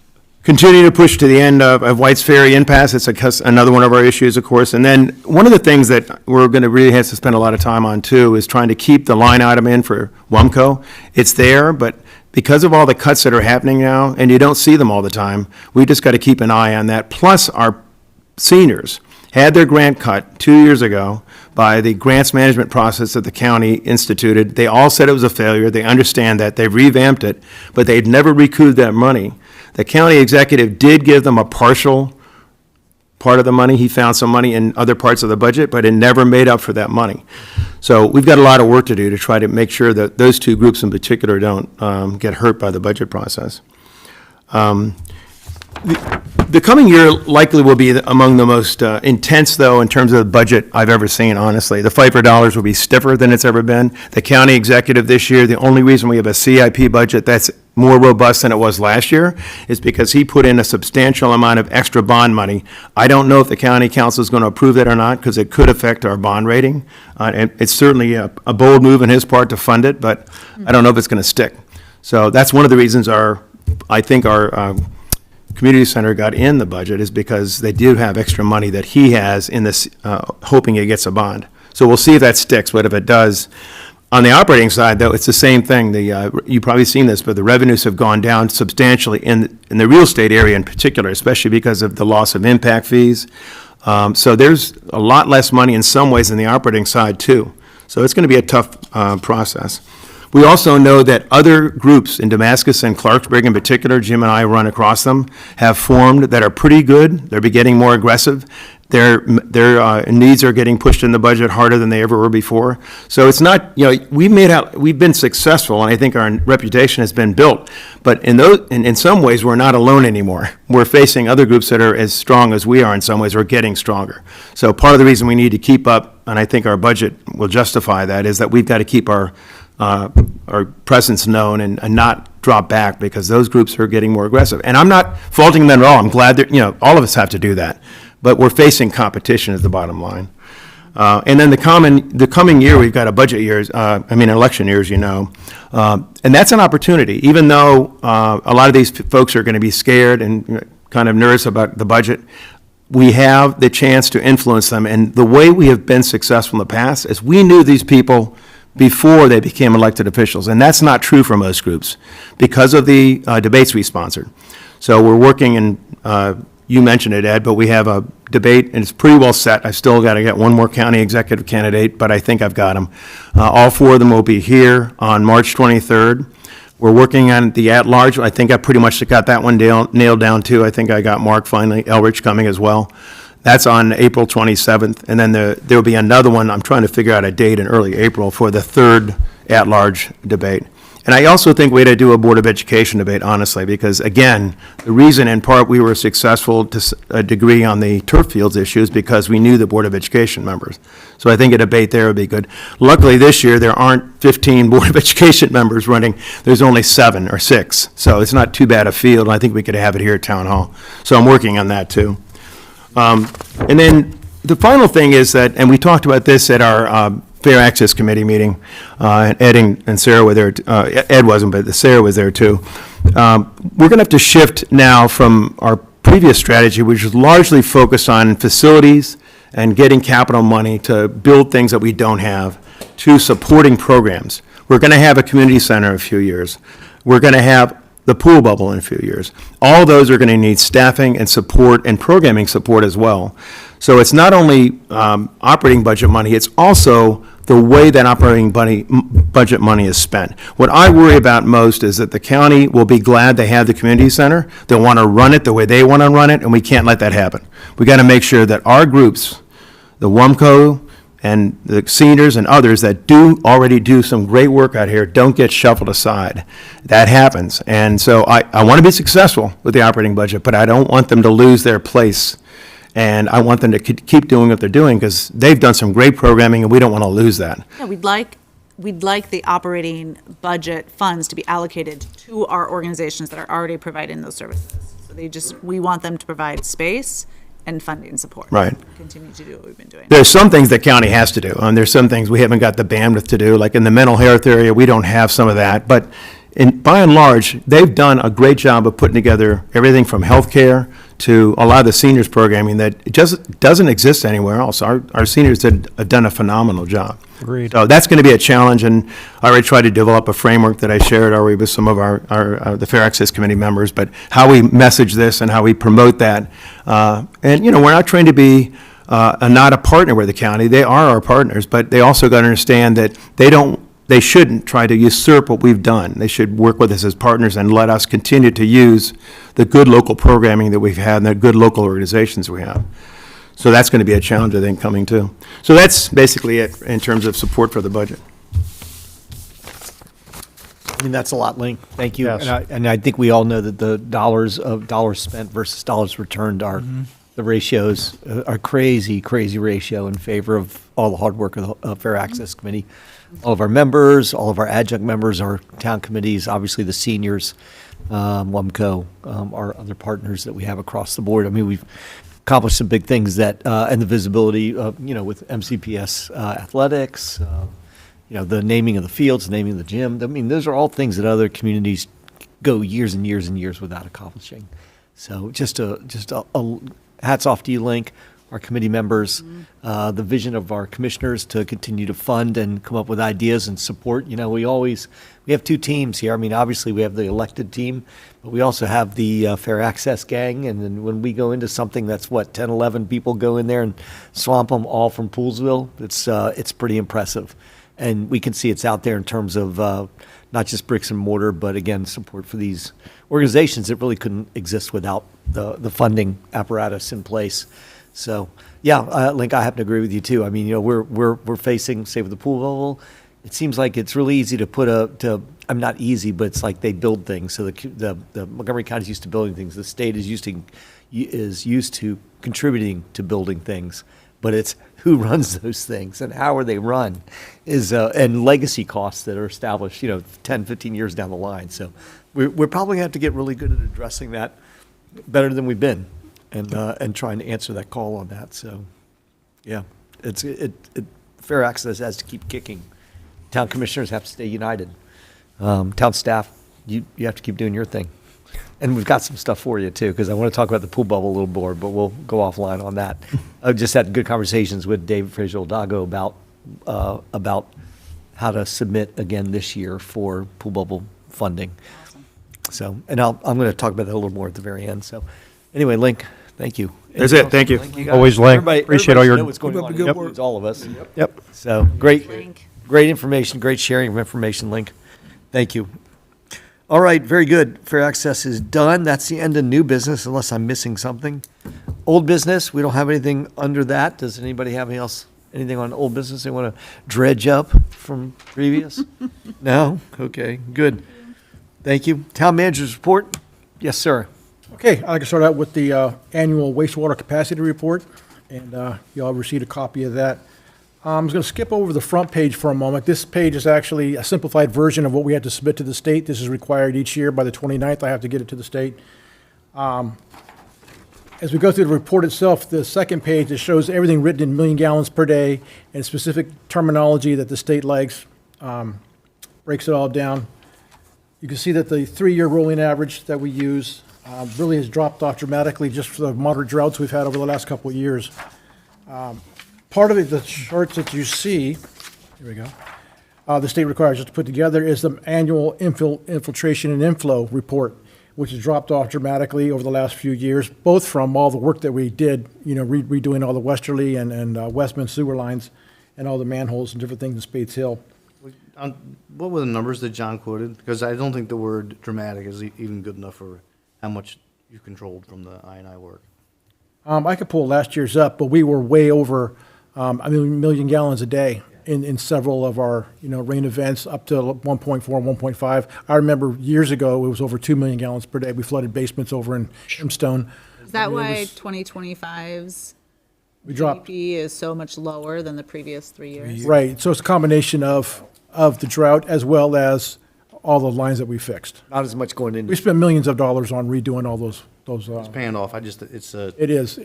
Continue to push to the end of White's Ferry impasse. It's another one of our issues, of course. And then one of the things that we're going to really have to spend a lot of time on, too, is trying to keep the line item in for WUMCO. It's there, but because of all the cuts that are happening now, and you don't see them all the time, we just got to keep an eye on that. Plus, our seniors had their grant cut 2 years ago by the grants management process that the county instituted. They all said it was a failure. They understand that. They've revamped it, but they'd never recouped that money. The county executive did give them a partial part of the money. He found some money in other parts of the budget, but it never made up for that money. So we've got a lot of work to do to try to make sure that those two groups in particular don't get hurt by the budget process. The coming year likely will be among the most intense, though, in terms of the budget I've ever seen, honestly. The fight for dollars will be stiffer than it's ever been. The county executive this year, the only reason we have a CIP budget that's more robust than it was last year is because he put in a substantial amount of extra bond money. I don't know if the county council is going to approve that or not, because it could affect our bond rating. And it's certainly a bold move on his part to fund it, but I don't know if it's going to stick. So that's one of the reasons I think our community center got in the budget, is because they do have extra money that he has in this, hoping it gets a bond. So we'll see if that sticks, but if it does. On the operating side, though, it's the same thing. You've probably seen this, but the revenues have gone down substantially in the real estate area in particular, especially because of the loss of impact fees. So there's a lot less money in some ways in the operating side, too. So it's going to be a tough process. We also know that other groups in Damascus and Clarksburg in particular, Jim and I run across them, have formed that are pretty good. They're getting more aggressive. Their needs are getting pushed in the budget harder than they ever were before. So it's not, we've been successful, and I think our reputation has been built. But in some ways, we're not alone anymore. We're facing other groups that are as strong as we are in some ways, or getting stronger. So part of the reason we need to keep up, and I think our budget will justify that, is that we've got to keep our presence known and not drop back, because those groups are getting more aggressive. And I'm not faulting them at all. I'm glad that, all of us have to do that. But we're facing competition is the bottom line. And then the coming year, we've got a budget years, election years, and that's an opportunity. Even though a lot of these folks are going to be scared and kind of nervous about the budget, we have the chance to influence them. And the way we have been successful in the past is we knew these people before they became elected officials. And that's not true for most groups because of the debates we sponsored. So we're working, and you mentioned it, Ed, but we have a debate, and it's pretty well set. I've still got to get one more county executive candidate, but I think I've got them. All four of them will be here on March 23rd. We're working on the at-large. I think I pretty much got that one nailed down, too. I think I got Mark finally, Elrich coming as well. That's on April 27th, and then there'll be another one. I'm trying to figure out a date in early April for the third at-large debate. And I also think we had to do a Board of Education debate, honestly, because, again, the reason in part we were successful to a degree on the turf fields issue is because we knew the Board of Education members. So I think a debate there would be good. Luckily, this year, there aren't 15 Board of Education members running. There's only 7 or 6. So it's not too bad a field. I think we could have it here at Town Hall. So I'm working on that, too. And then the final thing is that, and we talked about this at our Fair Access Committee meeting, and Ed and Sarah were there. Ed wasn't, but Sarah was there too. We're going to have to shift now from our previous strategy, which was largely focused on facilities and getting capital money to build things that we don't have, to supporting programs. We're going to have a community center in a few years. We're going to have the pool bubble in a few years. All those are going to need staffing and support and programming support as well. So it's not only operating budget money, it's also the way that operating budget money is spent. What I worry about most is that the county will be glad they have the community center. They'll want to run it the way they want to run it, and we can't let that happen. We got to make sure that our groups, the WUMCO and the seniors and others that already do some great work out here, don't get shuffled aside. That happens. And so I want to be successful with the operating budget, but I don't want them to lose their place. And I want them to keep doing what they're doing, because they've done some great programming, and we don't want to lose that. Yeah, we'd like the operating budget funds to be allocated to our organizations that are already providing those services. So we want them to provide space and funding support. Right. Continue to do what we've been doing. There's some things that county has to do, and there's some things we haven't got the bandwidth to do, like in the mental health area, we don't have some of that. But by and large, they've done a great job of putting together everything from healthcare to a lot of the seniors programming that it just doesn't exist anywhere else. Our seniors have done a phenomenal job. Agreed. So that's going to be a challenge, and I already tried to develop a framework that I shared already with some of the Fair Access Committee members, but how we message this and how we promote that. And, we're not trying to be not a partner with the county. They are our partners, but they also got to understand that they shouldn't try to usurp what we've done. They should work with us as partners and let us continue to use the good local programming that we've had and the good local organizations we have. So that's going to be a challenge, I think, coming too. So that's basically it in terms of support for the budget. I mean, that's a lot, Link. Thank you. Yes. And I think we all know that the dollars spent versus dollars returned are, the ratios are crazy ratio in favor of all the hard work of the Fair Access Committee. All of our members, all of our adjunct members, our town committees, obviously the seniors, WUMCO, our other partners that we have across the board. I mean, we've accomplished some big things that, and the visibility, with MCPS athletics, the naming of the fields, the naming of the gym. I mean, those are all things that other communities go years and years and years without accomplishing. So just a hats off to you, Link, our committee members, the vision of our commissioners to continue to fund and come up with ideas and support. We have two teams here. I mean, obviously, we have the elected team, but we also have the Fair Access gang. And then when we go into something that's, 10, 11 people go in there and swamp them all from Poolesville, it's pretty impressive. And we can see it's out there in terms of not just bricks and mortar, but again, support for these organizations that really couldn't exist without the funding apparatus in place. So, yeah, Link, I happen to agree with you too. I mean, we're facing, say, with the pool level, it seems like it's really easy to put I'm not easy, but it's like they build things. So the Montgomery County is used to building things. The state is used to contributing to building things. But it's who runs those things and how are they run and legacy costs that are established, 10, 15 years down the line. So we're probably going to have to get really good at addressing that better than we've been and trying to answer that call on that. So, yeah, Fair Access has to keep kicking. Town commissioners have to stay united. Town staff, you have to keep doing your thing. And we've got some stuff for you too, because I want to talk about the pool bubble a little more, but we'll go offline on that. I've just had good conversations with David Frazier-Oldago about how to submit again this year for pool bubble funding. So, and I'm going to talk about that a little more at the very end. So, anyway, Link, thank you. That's it. Thank you. Link, got Always, it? Link. Everybody Appreciate all should your- know what's going Keep up on. the good It work. includes all of us. Yep. So, great Link. information, great sharing of information, Link. Thank you. All right, very good. Fair Access is done. That's the end of new business, unless I'm missing something. Old business, we don't have anything under that. Does anybody have anything on old business they want to dredge up from previous? No? Okay, good. Thank you. Town manager's report? Yes, sir. Okay, I'd like to start out with the annual wastewater capacity report, and you all received a copy of that. I'm going to skip over the front page for a moment. This page is actually a simplified version of what we had to submit to the state. This is required each year. By the 29th, I have to get it to the state. As we go through the report itself, the second page, it shows everything written in million gallons per day and specific terminology that the state likes, breaks it all down. You can see that the 3-year rolling average that we use really has dropped off dramatically just for the moderate droughts we've had over the last couple of years. Part of it, the charts that you see, here we go, the state requires us to put together is the annual infiltration and inflow report, which has dropped off dramatically over the last few years, both from all the work that we did, redoing all the westerly and Westman sewer lines and all the manholes and different things in Spades Hill. What were the numbers that John quoted? Because I don't think the word dramatic is even good enough for how much you controlled from the I&I work. I could pull last year's up, but we were way over, million gallons a day in several of our, rain events, up to 1.4, 1.5. I remember years ago, it was over 2 million gallons per day. We flooded basements over in Shermstone. Is that why 2025's We dropped, GDP is so much lower than the previous 3 years? right, so it's a combination of the drought as well as all the lines that we fixed. Not as much going We into, spent millions of dollars on redoing all those, It's paying off. it is.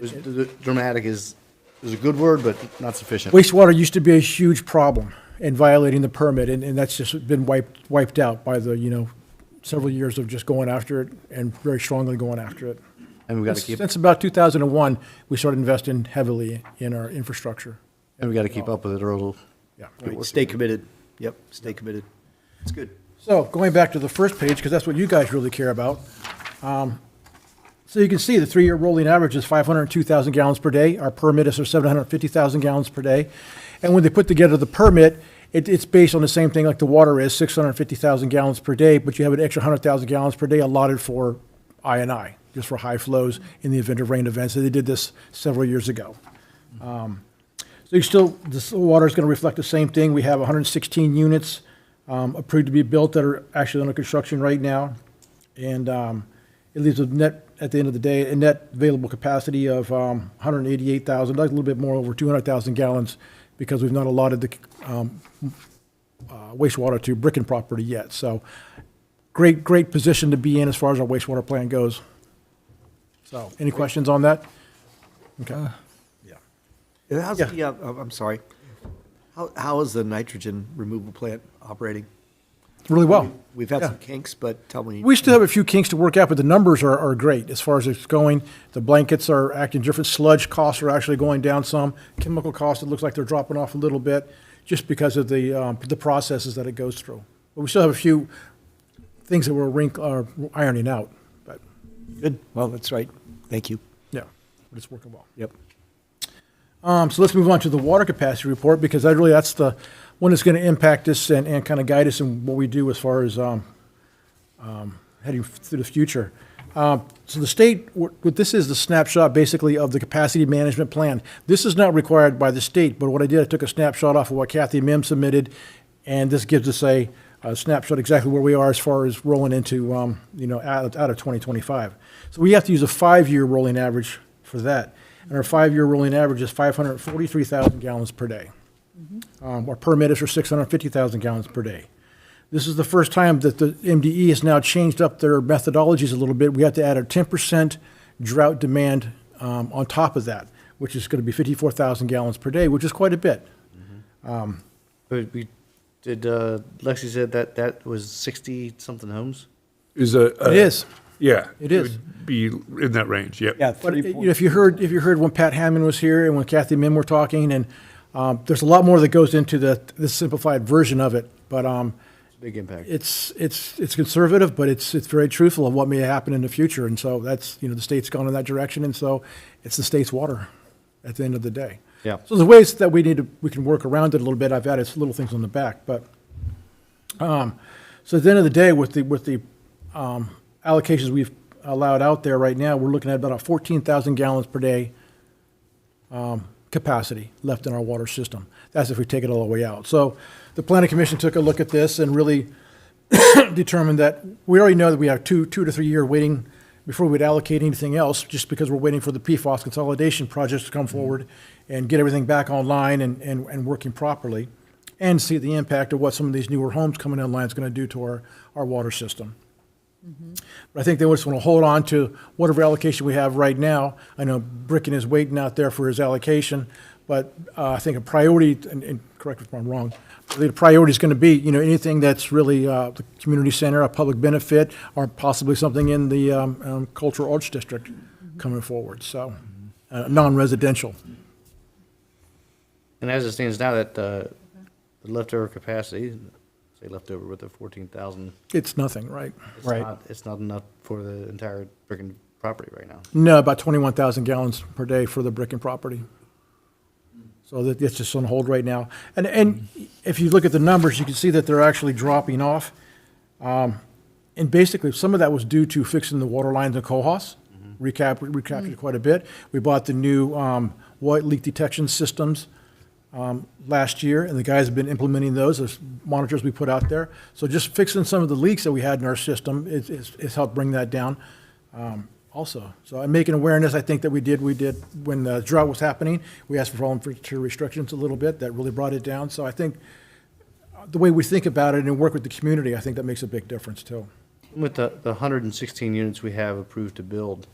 Dramatic is a good word, but not sufficient. Wastewater used to be a huge problem in violating the permit, and that's just been wiped out by the, several years of just going after it and very strongly going after it. And we got to keep, Since about 2001, we started investing heavily in our infrastructure. and we got to keep up with it, or it'll. Yeah. Right, stay committed. Yep, stay committed. It's good. So going back to the first page, because that's what you guys really care about. So you can see the 3-year rolling average is 502,000 gallons per day. Our permit is for 750,000 gallons per day. And when they put together the permit, it's based on the same thing like the water is, 650,000 gallons per day, but you have an extra 100,000 gallons per day allotted for I&I, just for high flows in the event of rain events. So they did this several years ago. So you still, this water is going to reflect the same thing. We have 116 units approved to be built that are actually under construction right now. And it leaves a net, at the end of the day, a net available capacity of 188,000, like a little bit more, over 200,000 gallons, because we've not allotted the wastewater to Bricken property yet. So great position to be in as far as our wastewater plant goes. So, any questions on that? Okay. How's Yeah. the, I'm sorry. How is the nitrogen removal plant operating? Really well. We've had Yeah. some kinks, but tell me. We still have a few kinks to work out, but the numbers are great as far as it's going. The blankets are acting different. Sludge costs are actually going down some. Chemical costs, it looks like they're dropping off a little bit just because of the processes that it goes through. But we still have a few things that we're ironing out. But Good. Well, that's right. Thank you. yeah, but it's working well. Yep. So let's move on to the water capacity report, because that's the one that's going to impact us and kind of guide us in what we do as far as heading through the future. So the state, what this is the snapshot basically of the capacity management plan. This is not required by the state, but what I did, I took a snapshot off of what Kathy Mim submitted, and this gives us a snapshot exactly where we are as far as rolling into, out of 2025. So we have to use a 5-year rolling average for that. And our 5-year rolling average is 543,000 gallons per day. Our permit is for 650,000 gallons per day. This is the first time that the MDE has now changed up their methodologies a little bit. We have to add a 10% drought demand on top of that, which is going to be 54,000 gallons per day, which is quite a bit. But we did, Lexi said that was 60-something homes? Is a. It is. Yeah. It is. would be in that range, yep. Yeah, But if you heard when Pat Hammond was here and when Kathy Mim were talking, and there's a lot more that goes into the simplified version of it. But Big impact. it's conservative, but it's very truthful of what may happen in the future. And so that's, the state's gone in that direction, and so it's the state's water at the end of the day. Yeah. So there's ways that we can work around it a little bit. I've added little things on the back, but so at the end of the day, with the allocations we've allowed out there right now, we're looking at about a 14,000 gallons per day capacity left in our water system. That's if we take it all the way out. So the planning commission took a look at this and really determined that we already know that we have 2 to 3 year waiting before we'd allocate anything else, just because we're waiting for the PFAS consolidation projects to come forward and get everything back online and working properly, and see the impact of what some of these newer homes coming online is going to do to our water system. But I think they just want to hold on to whatever allocation we have right now. I know Bricken is waiting out there for his allocation, but I think a priority, and correct me if I'm wrong, the priority is going to be, anything that's really the community center, a public benefit, or possibly something in the cultural arts district coming forward, so non-residential. And as it stands now, that the leftover capacity, say leftover with the 14,000, It's nothing, right? it's not enough for the entire freaking property right now. No, about 21,000 gallons per day for the Bricken property. So that's just on hold right now. And if you look at the numbers, you can see that they're actually dropping off. And basically, some of that was due to fixing the water lines in Cohos. Recaptured quite a bit. We bought the new white leak detection systems last year, and the guys have been implementing those as monitors we put out there. So just fixing some of the leaks that we had in our system is helped bring that down also. So I'm making awareness, I think that we did when the drought was happening, we asked for voluntary restrictions a little bit. That really brought it down. So I think the way we think about it and work with the community, I think that makes a big difference too. With the 116 units we have approved to build,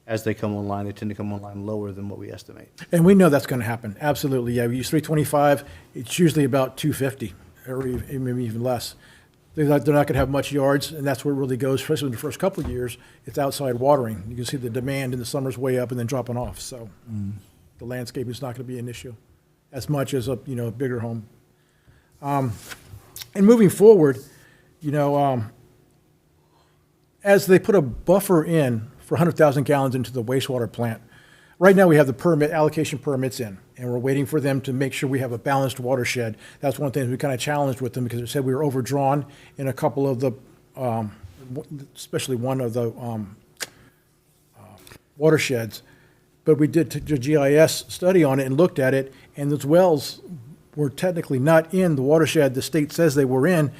as they come online, they tend to come online lower than what we estimate. And we know that's going to happen, absolutely. Yeah, we use 325, it's usually about 250, or maybe even less. they're not gonna have much yards, and that's where it really goes, especially in the first couple of years, it's outside watering. You can see the demand in the summer's way up and then dropping off, so the landscape is not gonna be an issue as much as a, bigger home. And moving forward, as they put a buffer in for 100,000 gallons into the wastewater plant, right now we have the allocation permits in, and we're waiting for them to make sure we have a balanced watershed. That's one of the things we kind of challenged with them because they said we were overdrawn in a couple of the, especially one of the watersheds. But we did a GIS study on it and looked at it, and those wells were technically not in the watershed the state says they were in.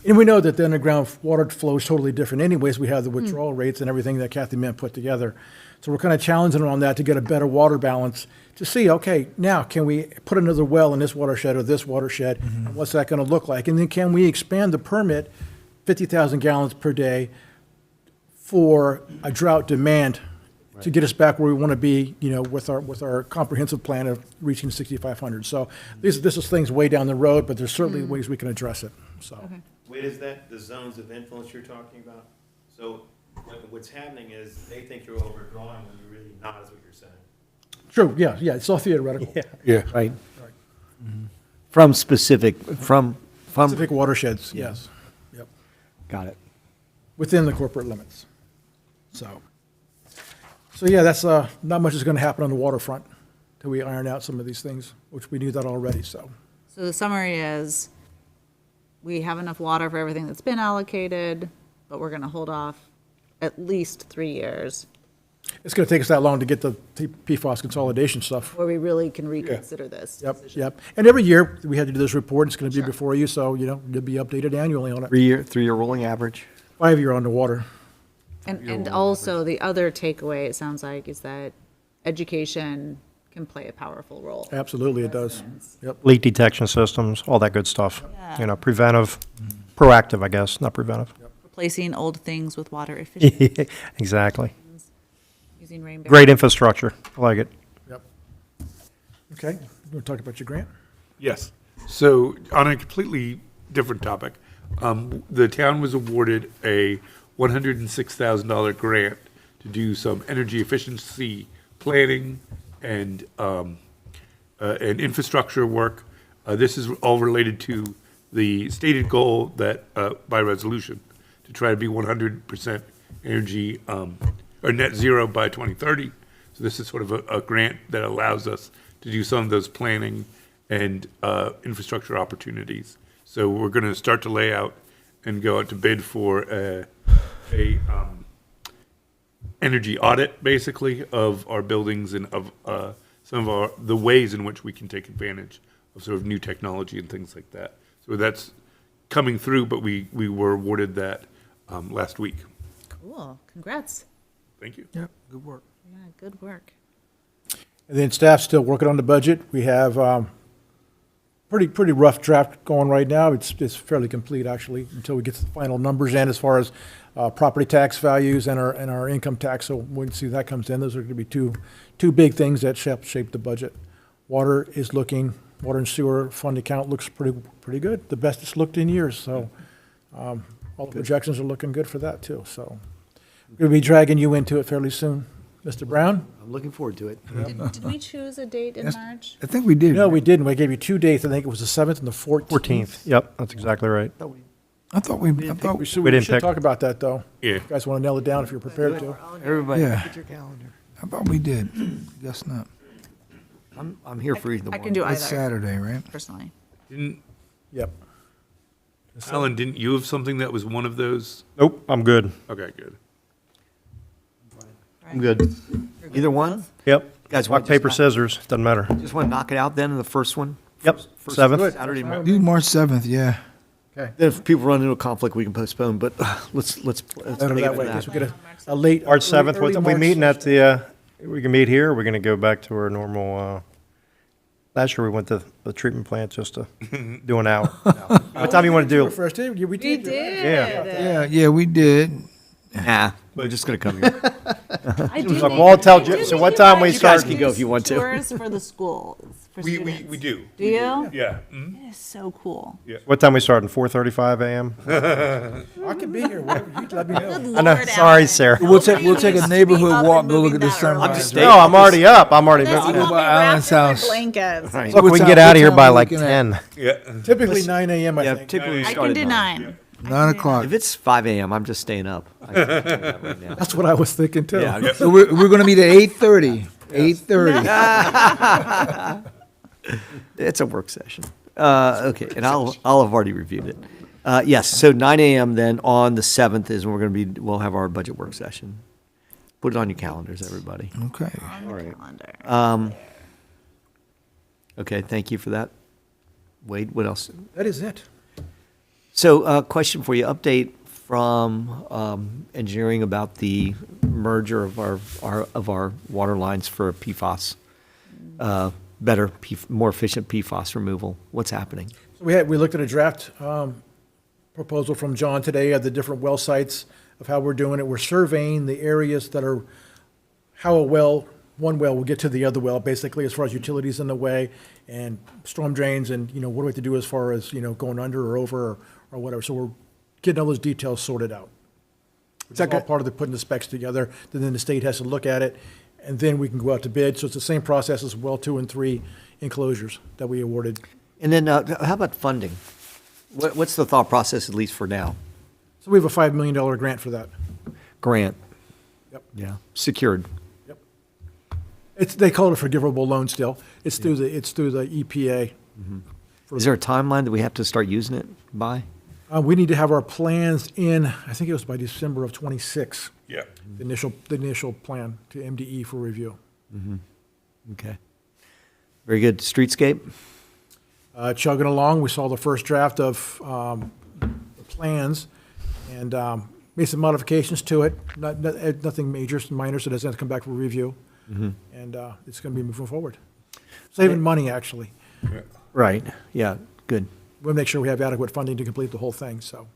And we know that the underground water flow is totally different anyways. We have the withdrawal rates and everything that Kathy Mint put together. So we're kind of challenging them on that to get a better water balance to see, okay, now can we put another well in this watershed or this watershed? And what's that going to look like? And then can we expand the permit 50,000 gallons per day for a drought demand to get us back where we want to be, with our comprehensive plan of reaching 6,500. So this is things way down the road, but there's certainly ways we can address it, so. Okay. Wait, is that the zones of influence you're talking about? So what's happening is they think you're overdrawing when you're really not, is what you're saying. True, yeah, it's all theoretical. Yeah. Right. From specific. Specific watersheds, yes, yep, Got it. within the corporate limits, So yeah, that's, not much is going to happen on the waterfront till we iron out some of these things, which we knew that already, so. So the summary is, we have enough water for everything that's been allocated, but we're gonna hold off at least 3 years, It's going to take us that long to get the PFAS consolidation stuff. where we really can reconsider this Yep, decision. yep. And every year, we had to do this report, it's going to be before you, so, you'll be updated annually on it. 3-year rolling average. 5-year on the water. And also, the other takeaway, it sounds like, is that education can play a powerful role. Absolutely, it does. Yep. Leak detection systems, all that good stuff. Preventive, proactive, I guess, not preventive. Replacing old things with water efficient, Exactly. using rain barrels. Great infrastructure. I like it. Yep. Okay, you want to talk about your grant? Yes. So on a completely different topic, the town was awarded a $106,000 grant to do some energy efficiency planning and infrastructure work. This is all related to the stated goal that, by resolution, to try to be 100% energy, or net zero by 2030. So this is sort of a grant that allows us to do some of those planning and infrastructure opportunities. So we're going to start to lay out and go out to bid for a energy audit, basically, of our buildings and of some of the ways in which we can take advantage of sort of new technology and things like that. So that's coming through, but we were awarded that last week. Cool, congrats. Thank you. Yep, good work. Yeah, good work. And then staff's still working on the budget. We have pretty rough draft going right now. It's fairly complete, actually, until we get the final numbers in as far as property tax values and our income tax. So we'll see that comes in. Those are going to be two big things that shape the budget. Water and sewer fund account looks pretty good, the best it's looked in years. So all the projections are looking good for that, too. So we'll be dragging you into it fairly soon. Mr. Brown? I'm looking forward to it. Did we choose a date in March? I think we did. No, we didn't. We gave you 2 dates. I think it was the 7th and the 14th. 14th. Yep, that's exactly right. I thought we We should, We didn't should pick. talk about that, though. Yeah. You guys want to nail it down if you're prepared to. Everybody, Yeah. look at your calendar. I thought we did. Guess not. I'm here for either I one. can do It's either, Saturday, right? personally. Didn't, Yep. Alan, didn't you have something that was one of those? Nope, I'm good. Okay, good. I'm good. Either one? Yep. Guys, Rock, paper, scissors, doesn't matter. Just want to knock it out then in the first one? Yep, First 7th. Saturday. Do March 7th, yeah. Okay. Then if people run into a conflict, we can postpone, but let's Better make it that for way, that. because we get a late. March 7th, early we March meeting at the, we can meet here, or we're going to go back to our normal, last year we went to the treatment plant just to do an hour. What time you want to do? First, we did. We did. Yeah. Yeah, we did. Nah, we're just gonna come here. I do Like, think- well, I'll tell I do Jim- so think what you time we guys start? do You can go if you want to. Tours for the schools, for We students. do. Do you? Yeah. It is so cool. What time we starting? 4:35 a.m.? I can be here, whatever, you let me know. Good I know, Lord, sorry, Alan. Sarah. We'll take Nobody a needs to neighborhood be up walk, and go look moving at the that early. sunrise. No, I'm already up. I'm already. Unless you Go want me by Alan's wrapped in my house. blankets. Right. Look, we What can time- get out what of here time by are we like looking at? 10. Yeah. Typically 9 AM, I Yeah, think. typically we I start can at do 9. 9 o'clock. If it's 5 a.m., I'm just staying up. I can tell you that right now. That's what I was thinking too. Yeah, So we're gonna meet at 8:30. 8:30. it's a work session. Okay, and I'll have already reviewed it. Yes, so 9 a.m. then on the 7th is when we'll have our budget work session. Put it on your calendars, everybody. Okay. Calendar. Okay, thank you for that. Wade, what else? That is it. So, question for you, update from engineering about the merger of our water lines for PFAS, better, more efficient PFAS removal. What's happening? So we looked at a draft proposal from John today of the different well sites of how we're doing it. We're surveying the areas that are, how one well will get to the other well, basically, as far as utilities in the way and storm drains and, what do we have to do as far as, going under or over or whatever. So we're getting all those details sorted out. It's all part of the putting the specs together, then the state has to look at it, and then we can go out to bid. So it's the same process as well 2 and 3 enclosures that we awarded. And then, how about funding? What's the thought process, at least for now? So we have a $5 million grant for that. Grant? Yep. Yeah, secured. Yep. They call it a forgivable loan still. It's through the EPA. Is there a timeline that we have to start using it by? We need to have our plans in, I think it was by December of '26, Yeah. the initial plan to MDE for review. Okay. Very good. Streetscape? Chugging along, we saw the first draft of the plans and made some modifications to it. Nothing major, some minor, so it doesn't have to come back for review. And it's going to be moving forward. Saving money, actually. Right, yeah, good. We'll make sure we have adequate funding to complete the whole thing, so.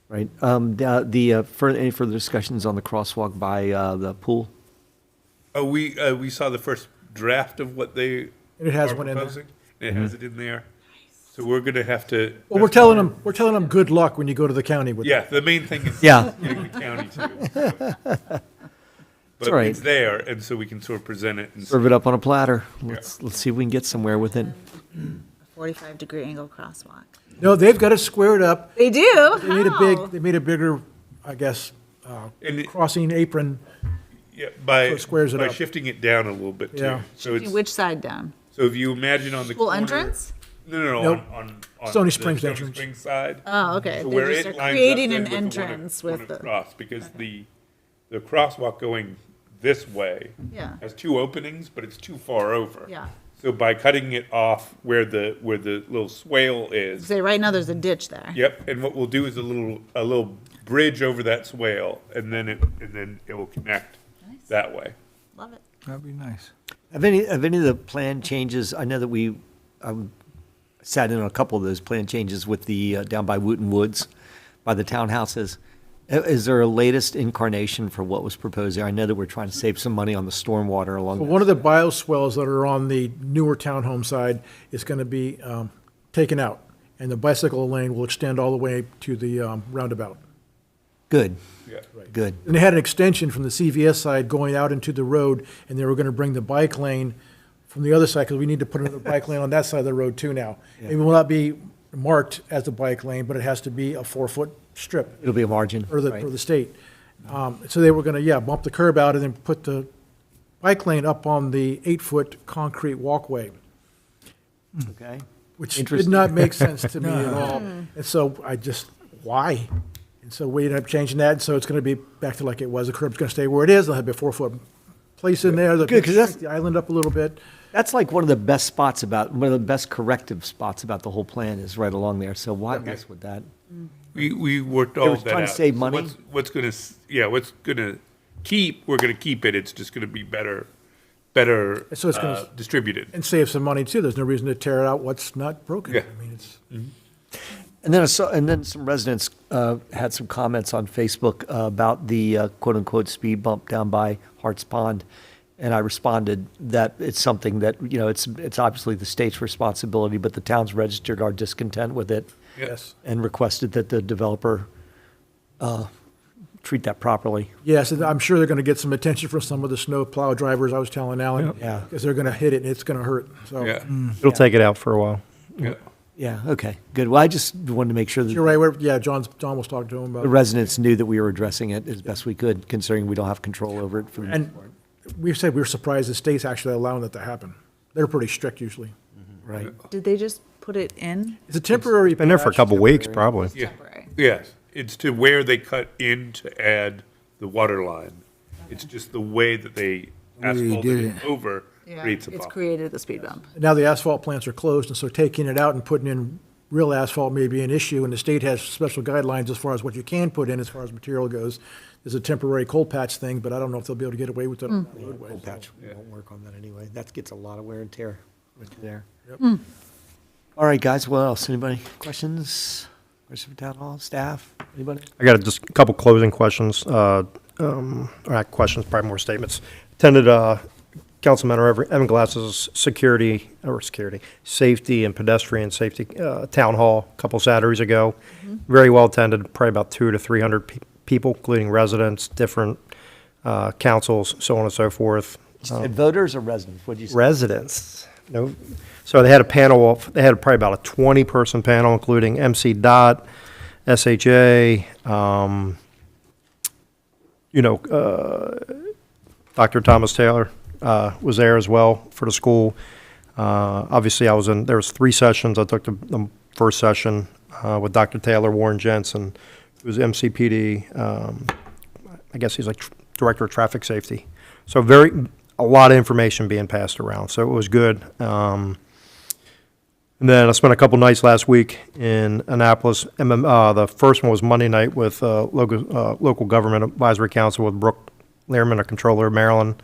Right. Any further discussions on the crosswalk by the pool? Oh, we saw the first draft of what they And it has are one in there. proposing. It has it in there. So we're gonna have to. Well, we're telling them good luck when you go to the county with it. Yeah, the main thing is Yeah. getting the county to. But all right. it's there, and so we can sort of present it and Serve it up on a platter. Let's see if we can get somewhere with it. 45-degree angle crosswalk. No, they've got it squared up. They do? They made a bigger, I guess, And it- crossing apron. yeah, So by it squares it by up. shifting it down a little bit too. Yeah. So it's Which side down? so if you imagine on the School corner, entrance? No, Nope. on Stony the Springs Stony entrance. Springs side. Oh, okay. So They where just it are lines creating up an then with the one entrance one with the, across, because the crosswalk going this way yeah, has 2 openings, but it's too far over. yeah. So by cutting it off where the little swale is, Say, right now, there's a ditch there. yep. And what we'll do is a little bridge over that swale, and then it will connect that way. Love it. That'd be nice. Have any of the plan changes, I know that we sat in on a couple of those plan changes with the, down by Wooten Woods, by the townhouses. Is there a latest incarnation for what was proposed there? I know that we're trying to save some money on the stormwater along. Well, one of the bioswales that are on the newer townhome side is going to be taken out, and the bicycle lane will extend all the way to the roundabout. Good, Yeah. good. And they had an extension from the CVS side going out into the road, and they were going to bring the bike lane from the other side, because we need to put another bike lane on that side of the road too now. It will not be marked as a bike lane, but it has to be a 4-foot strip It'll be a margin, for right? the state. So they were going to, bump the curb out and then put the bike lane up on the 8-foot concrete walkway, Okay. which did Interesting. not make sense to me at all. And so why? And so we ended up changing that, and so it's going to be back to like it was. The curb's going to stay where it is. They'll have a 4-foot place in there. They'll Good, 'cause that's- shrink the island up a little bit. That's like one of the best corrective spots about the whole plan is right along there, so why mess with that? We worked They all were that out. trying to save So money? what's gonna keep, we're gonna keep it. It's just gonna be better So it's gonna- distributed. And save some money too. There's no reason to tear it out what's not broken. Yeah. I mean, it's, And then, and then some residents had some comments on Facebook about the quote-unquote speed bump down by Hart's Pond. And I responded that it's something that, it's obviously the state's responsibility, but the towns registered our discontent with it Yes. and requested that the developer treat that properly. Yes, and I'm sure they're going to get some attention from some of the snow plow drivers, I was telling Alan. Yeah. Because they're going to hit it and it's going to hurt, so. Yeah. It'll take it out for a while. Yeah. Yeah, okay, good. Well, I just wanted to make sure that You're right, yeah, John was talking to him the about it. residents knew that we were addressing it as best we could, considering we don't have control over it for the most And part. we said we were surprised the state's actually allowing that to happen. They're pretty strict usually. Right. Did they just put it in? It's a temporary. Been there for a patch. couple weeks, probably. Yeah. Temporary. Yes, it's to where they cut in to add the water line. It's just the way that they way you asphalted did it it. over Yeah, creates a it's problem. created the speed bump. Now the asphalt plants are closed, and so taking it out and putting in real asphalt may be an issue, and the state has special guidelines as far as what you can put in as far as material goes. There's a temporary cold patch thing, but I don't know if they'll be able to get away with it on the roadways. Cold patch won't work on that anyway. That gets a lot of wear and tear right there. Yep. All right, guys, what else? Anybody? Questions? Questions for town hall, staff? Anybody? I got just a couple closing questions, or not questions, probably more statements. Attended Councilmember Evan Glass's safety and pedestrian safety town hall a couple Saturdays ago. Very well attended, probably about 200 to 300 people, including residents, different councils, so on and so forth. And voters or residents? What'd you say? Residents. No. So they had a panel they had probably about a 20-person panel, including MC Dot, SHA, Dr. Thomas Taylor was there as well for the school. Obviously, there was 3 sessions. I took the first session with Dr. Taylor, Warren Jensen, who was MCPD. I guess he's like Director of Traffic Safety. So a lot of information being passed around. So it was good. And then I spent a couple nights last week in Annapolis. The first one was Monday night with local government advisory council with Brooke Lehrman, a controller of Maryland.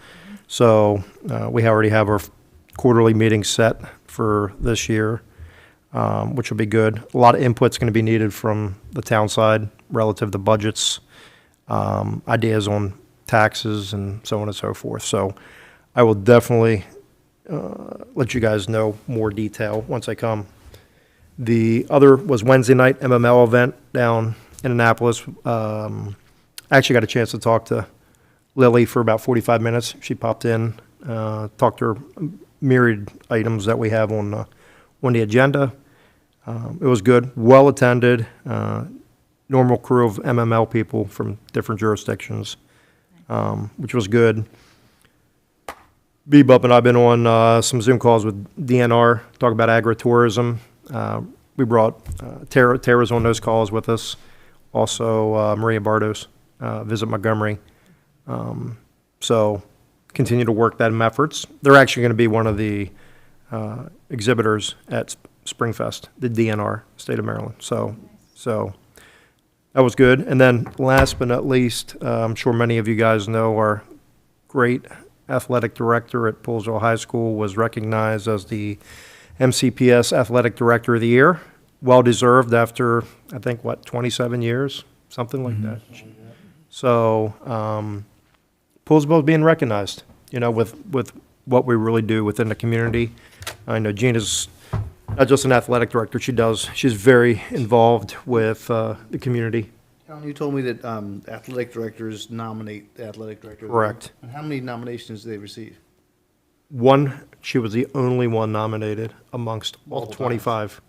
So we already have our quarterly meeting set for this year, which will be good. A lot of input's going to be needed from the town side relative to budgets, ideas on taxes, and so on and so forth. So I will definitely let you guys know more detail once I come. The other was Wednesday night MML event down in Annapolis. I actually got a chance to talk to Lily for about 45 minutes. She popped in, talked to her myriad items that we have on the agenda. It was good, well attended, normal crew of MML people from different jurisdictions, which was good. Bebop and I've been on some Zoom calls with DNR, talk about agritourism. We brought Tara's on those calls with us. Also, Maria Bardos, Visit Montgomery. So continue to work that in efforts. They're actually going to be one of the exhibitors at Springfest, the DNR, State of Maryland. So that was good. And then last but not least, I'm sure many of you guys know our great athletic director at Poolesville High School was recognized as the MCPS Athletic Director of the Year. Well-deserved after, I think, 27 years? Something like that. So Poolesville is being recognized, with what we really do within the community. I know Gina's not just an athletic director, she's very involved with the community. Alan, you told me that athletic directors nominate the athletic director. Correct. And how many nominations do they receive? She was the only one nominated amongst all Multiple 25.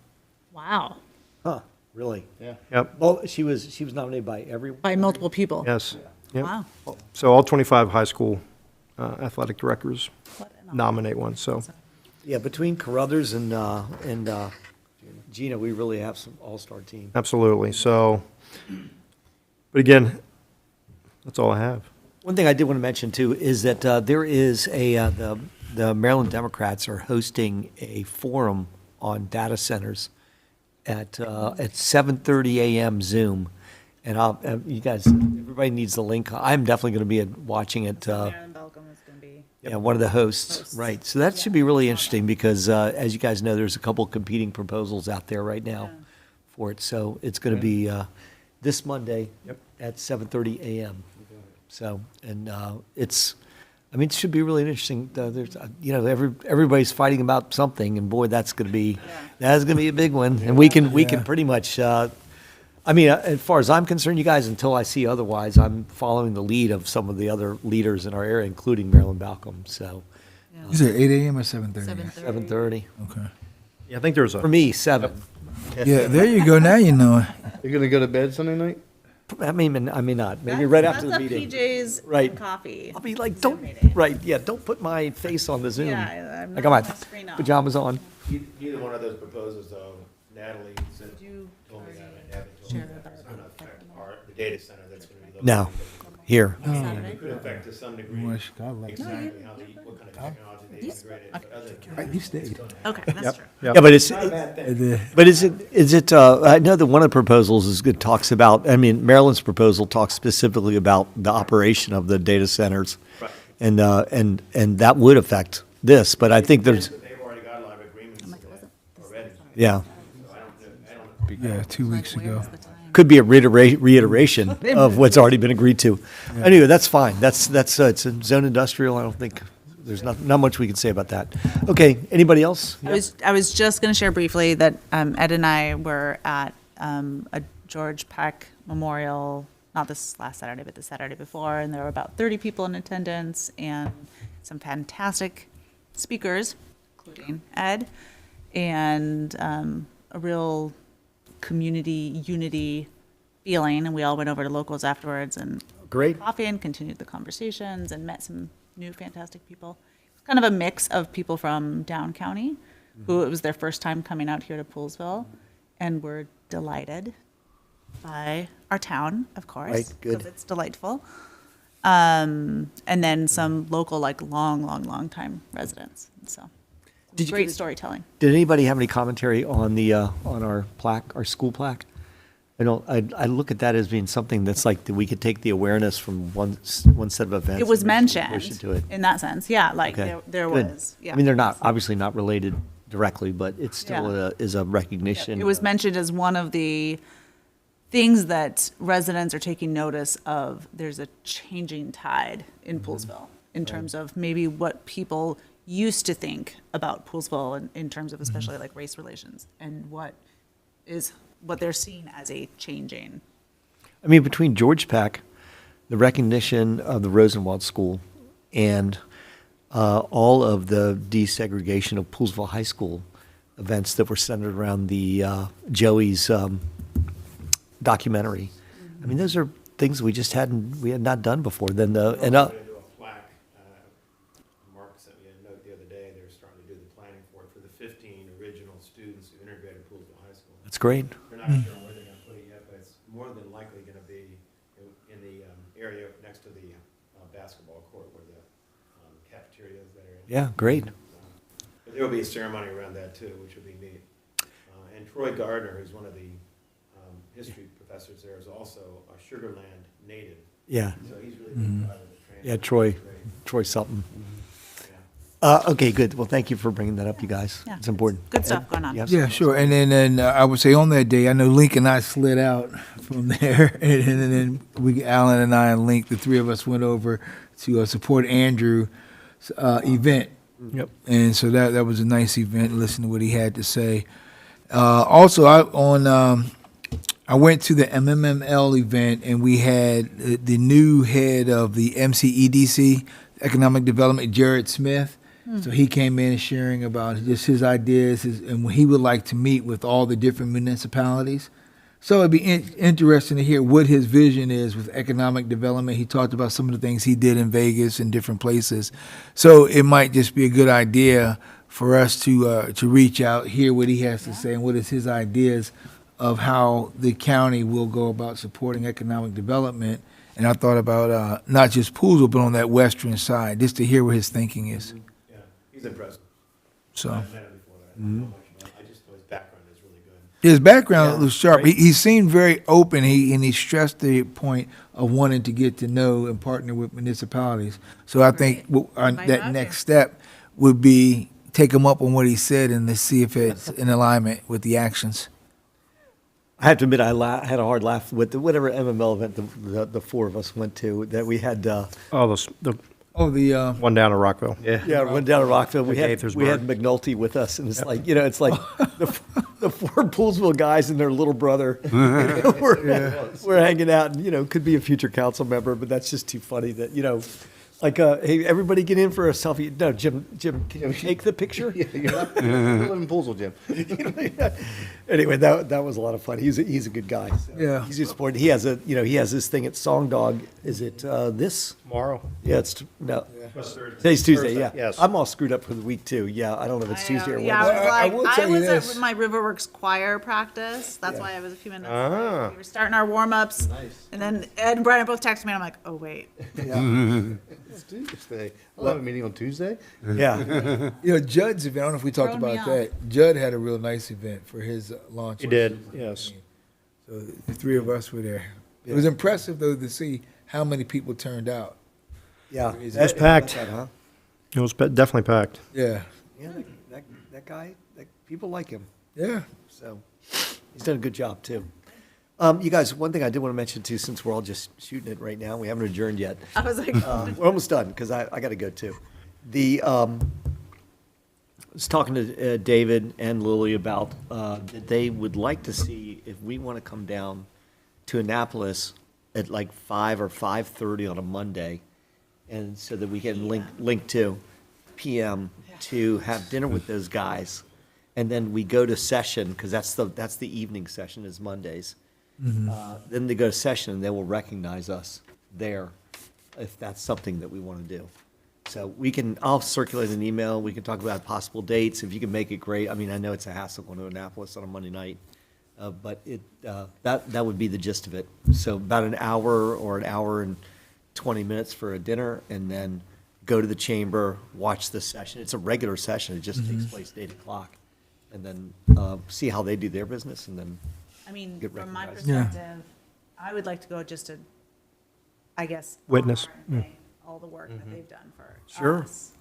Wow. Huh, really? Yeah. Yep, Well, she was nominated by everyone. By multiple people. yes. Yep. Wow. So all 25 high school athletic directors What an honor. nominate one, so. Yeah, between Carruthers and Gina, we really have some all-star team. Absolutely. So, but again, that's all I have. One thing I did want to mention too is that there is the Maryland Democrats are hosting a forum on data centers at 7:30 a.m. Zoom, and you guys, everybody needs the link. I'm definitely going to be watching it. Marilyn Belcom is going to be. Yeah, one of the hosts, right. So that should be really interesting because, as you guys know, there's a couple competing proposals out there right now for it. So it's going to be this Monday Yep. at 7:30 a.m. So, and it's, I mean, it should be really interesting. There's, everybody's fighting about something, and boy, that's going to be a big one. And we can pretty much, I mean, as far as I'm concerned, you guys, until I see otherwise, I'm following the lead of some of the other leaders in our area, including Marilyn Balcom. So, You said 8 a.m. or 7:30? 7:30. Okay. Yeah, I think there's For a, me, 7. Yeah, there you go. Now you know. You're gonna go to bed Sunday night? I may not. Maybe right after the meeting. PJ's Right. coffee. I'll be like, Zoom don't, meeting. right, yeah, don't put my face on the Zoom. Yeah, I'm I not got my on my screen off. pajamas on. Either one of those proposals, though, Natalie said, told me that, and Natalie told me that it's going to affect the data center that's going to be located. No, here. It could affect to some degree Well, Chicago, like- exactly what kind of technology they integrated, but other than Right, you stayed. Okay, that's true. Yeah, but it's, The- but is it, I know that one of the proposals is good, talks about, I mean, Maryland's proposal talks specifically about the operation of the data centers. Right. And that would affect this, but I think there's, But they've already got a lot of agreements with that already. yeah, So I don't know. Yeah, 2 weeks ago. could be a reiteration of what's already been agreed to. Anyway, that's fine. That's, it's a zone industrial. I don't think, there's not much we can say about that. Okay, anybody else? I was just going to share briefly that Ed and I were at a George Peck Memorial, not this last Saturday, but the Saturday before, and there were about 30 people in attendance and some fantastic speakers, including Ed, and a real community unity feeling. And we all went over to locals afterwards and Great. coffee and continued the conversations and met some new fantastic people. It's kind of a mix of people from down county who it was their first time coming out here to Poolesville and were delighted by our town, of course. Right, good. Because it's delightful. And then some local, like long time residents. So Did you great get- storytelling. Did anybody have any commentary on the, on our plaque, our school plaque? I look at that as being something that's like, that we could take the awareness from one set of events. It was and push mentioned it to it. in that sense. Yeah, like Okay, there good. was. Yeah. I mean, they're not, obviously not related directly, but it still Yeah. is a recognition. It was mentioned as one of the things that residents are taking notice of. There's a changing tide in Poolesville in terms of maybe what people used to think about Poolesville in terms of especially like race relations and what they're seeing as a changing. I mean, between George Peck, the recognition of the Rosenwald School, and all of the desegregation of Poolesville High School events that were centered around the Joey's documentary. I mean, those are things we had not done before. Then We're going to do a plaque. Mark sent me a note the other day. They're starting to do the planning for it for the 15 original students who integrated Poolesville High School. that's great. They're not sure where they're going to put it yet, but it's more than likely going to be in the area next to the basketball court where the cafeteria is there. Yeah, great. But there will be a ceremony around that too, which will be neat. And Troy Gardner, who's one of the history professors there, is also a Sugar Land native. Yeah, So he's really been part of the training. yeah, Troy Great. something. Yeah. Okay, good. Well, thank you for bringing that up, you guys. Yeah, It's important. good stuff going on. You have Yeah, something sure. And then I would say on that day, I know Link and I slid out from there, and then Alan and I and Link, the three of us went over to support Andrew's event. Yep. And so that was a nice event. Listen to what he had to say. Also, I went to the MMML event, and we had the new head of the MCEDC, Economic Development, Jared Smith. So he came in sharing about just his ideas and he would like to meet with all the different municipalities. So it'd be interesting to hear what his vision is with economic development. He talked about some of the things he did in Vegas and different places. So it might just be a good idea for us to reach out, hear what he has to say, and what is his ideas of how the county will go about supporting economic development. And I thought about not just Poolesville, but on that western side, just to hear what his thinking is. Yeah, he's impressive. So I've met him before that. I don't know much about him. I just know his background is really good. his background was sharp. He seemed very open. He stressed the point of wanting to get to know and partner with municipalities. So I think Invite that him out next step would be take him up on what he said and to see if it's in alignment with the actions. I have to admit, had a hard laugh with whatever MML event the four of us went to, that we had, Oh, the Oh, the, one down in Rockville. yeah, went down to Rockville. We had Gaithersburg. McNulty with us, and it's like, it's like the four Poolesville guys and their little brother. We're hanging out, and, could be a future council member, but that's just too funny that, like, hey, everybody get in for a selfie. No, Jim, can you take the picture? You're living in Poolesville, Jim. Anyway, that was a lot of fun. He's a good guy. So Yeah. he's just supporting. He has this thing at Song Dog. Is it this? Tomorrow. Yeah, today's Tuesday. Yeah, yes. I'm all screwed up for the week too. Yeah, I don't know if it's Tuesday or Yeah, Wednesday. I I was will like, I tell you was this. at my Riverworks choir practice. That's why I was a few minutes Ah. late. We were starting our warm-ups. And then Ed and Brian both texted me, and I'm like, oh, wait. It's Tuesday. We'll have a meeting on Tuesday? Yeah, Judd's event, I don't know if we talked Throwing me about off. that. Judd had a real nice event for his launch. He did, yes. So the three of us were there. It was impressive, though, to see how many people turned out. yeah. It That- packed. that, huh? It was definitely packed. Yeah. Yeah, that guy. People like him. Yeah. So he's done a good job too. You guys, one thing I did want to mention too, since we're all just shooting it right now, we haven't adjourned yet. I was like, We're almost done because I got to go too. I was talking to David and Lily about that they would like to see if we want to come down to Annapolis at like 5 or 5:30 on a Monday, and so that we can link to PM to have dinner with those guys, and then we go to session because that's the evening session is Mondays. Then they go to session and they will recognize us there if that's something that we want to do. So I'll circulate an email, we can talk about possible dates, if you can make it great. I mean, I know it's a hassle going to Annapolis on a Monday night, but that would be the gist of it. So about an hour or an hour and 20 minutes for a dinner, and then go to the chamber, watch the session. It's a regular session, it just takes place at 8 o'clock. And then see how they do their business, and then I mean, Get from my recognized. Yeah. perspective, I would like to go just to, I guess. Witness. honor and thank all the work that they've done for Sure. us.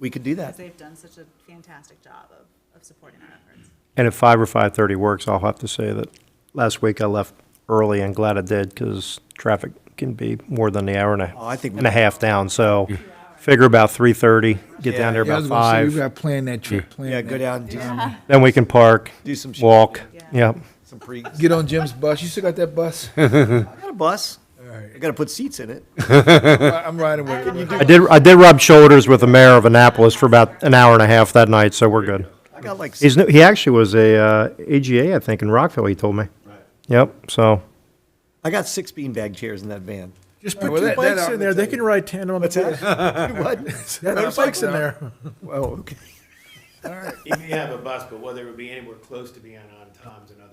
we could do Because that. they've done such a fantastic job of supporting our efforts. And if 5 or 5:30 works, I'll have to say that last week I left early and glad I did because traffic can be more than the hour and Oh, I think we- a half down. So figure about 3:30, get down there Yeah, I about was gonna say, we 5. got to plan that trip. Plan Yeah, that. go down, do some, Then we can park, do some walk. Yeah. Yep. some pre. Get on Jim's bus. You still got that bus? I got a bus. All right. I got to put seats in it. I'm riding with you. I did rub shoulders with the mayor of Annapolis for about an hour and a half that night, so we're good. I got like. He actually was a AGA, I think, in Rockville, he told me. Right. Yep, so. I got 6 beanbag chairs in that van. Just put well, two that bikes ought in to there, they tell can you. ride tandem on the back. What? Yeah, there's bikes in there. Oh, okay. He may have a bus, but whether it would be anywhere close to being on time's another.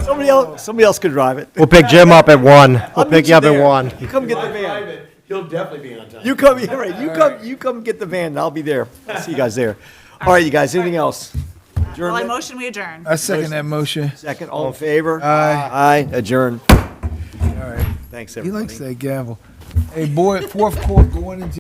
Somebody else could drive it. We'll pick Jim up at 1. We'll I'll pick meet you up at there. 1. You come get the van. He'll definitely be on time. You come, yeah, right. You come get the van. And I'll be there. I'll see you guys there. All right, you guys. Anything else? Well, I Adjournment? motion we adjourn. I second that motion. Second. All in favor? Aye. Aye. Adjourn. All right. Thanks, He everybody. likes that gavel. Hey, boy, fourth quarter going into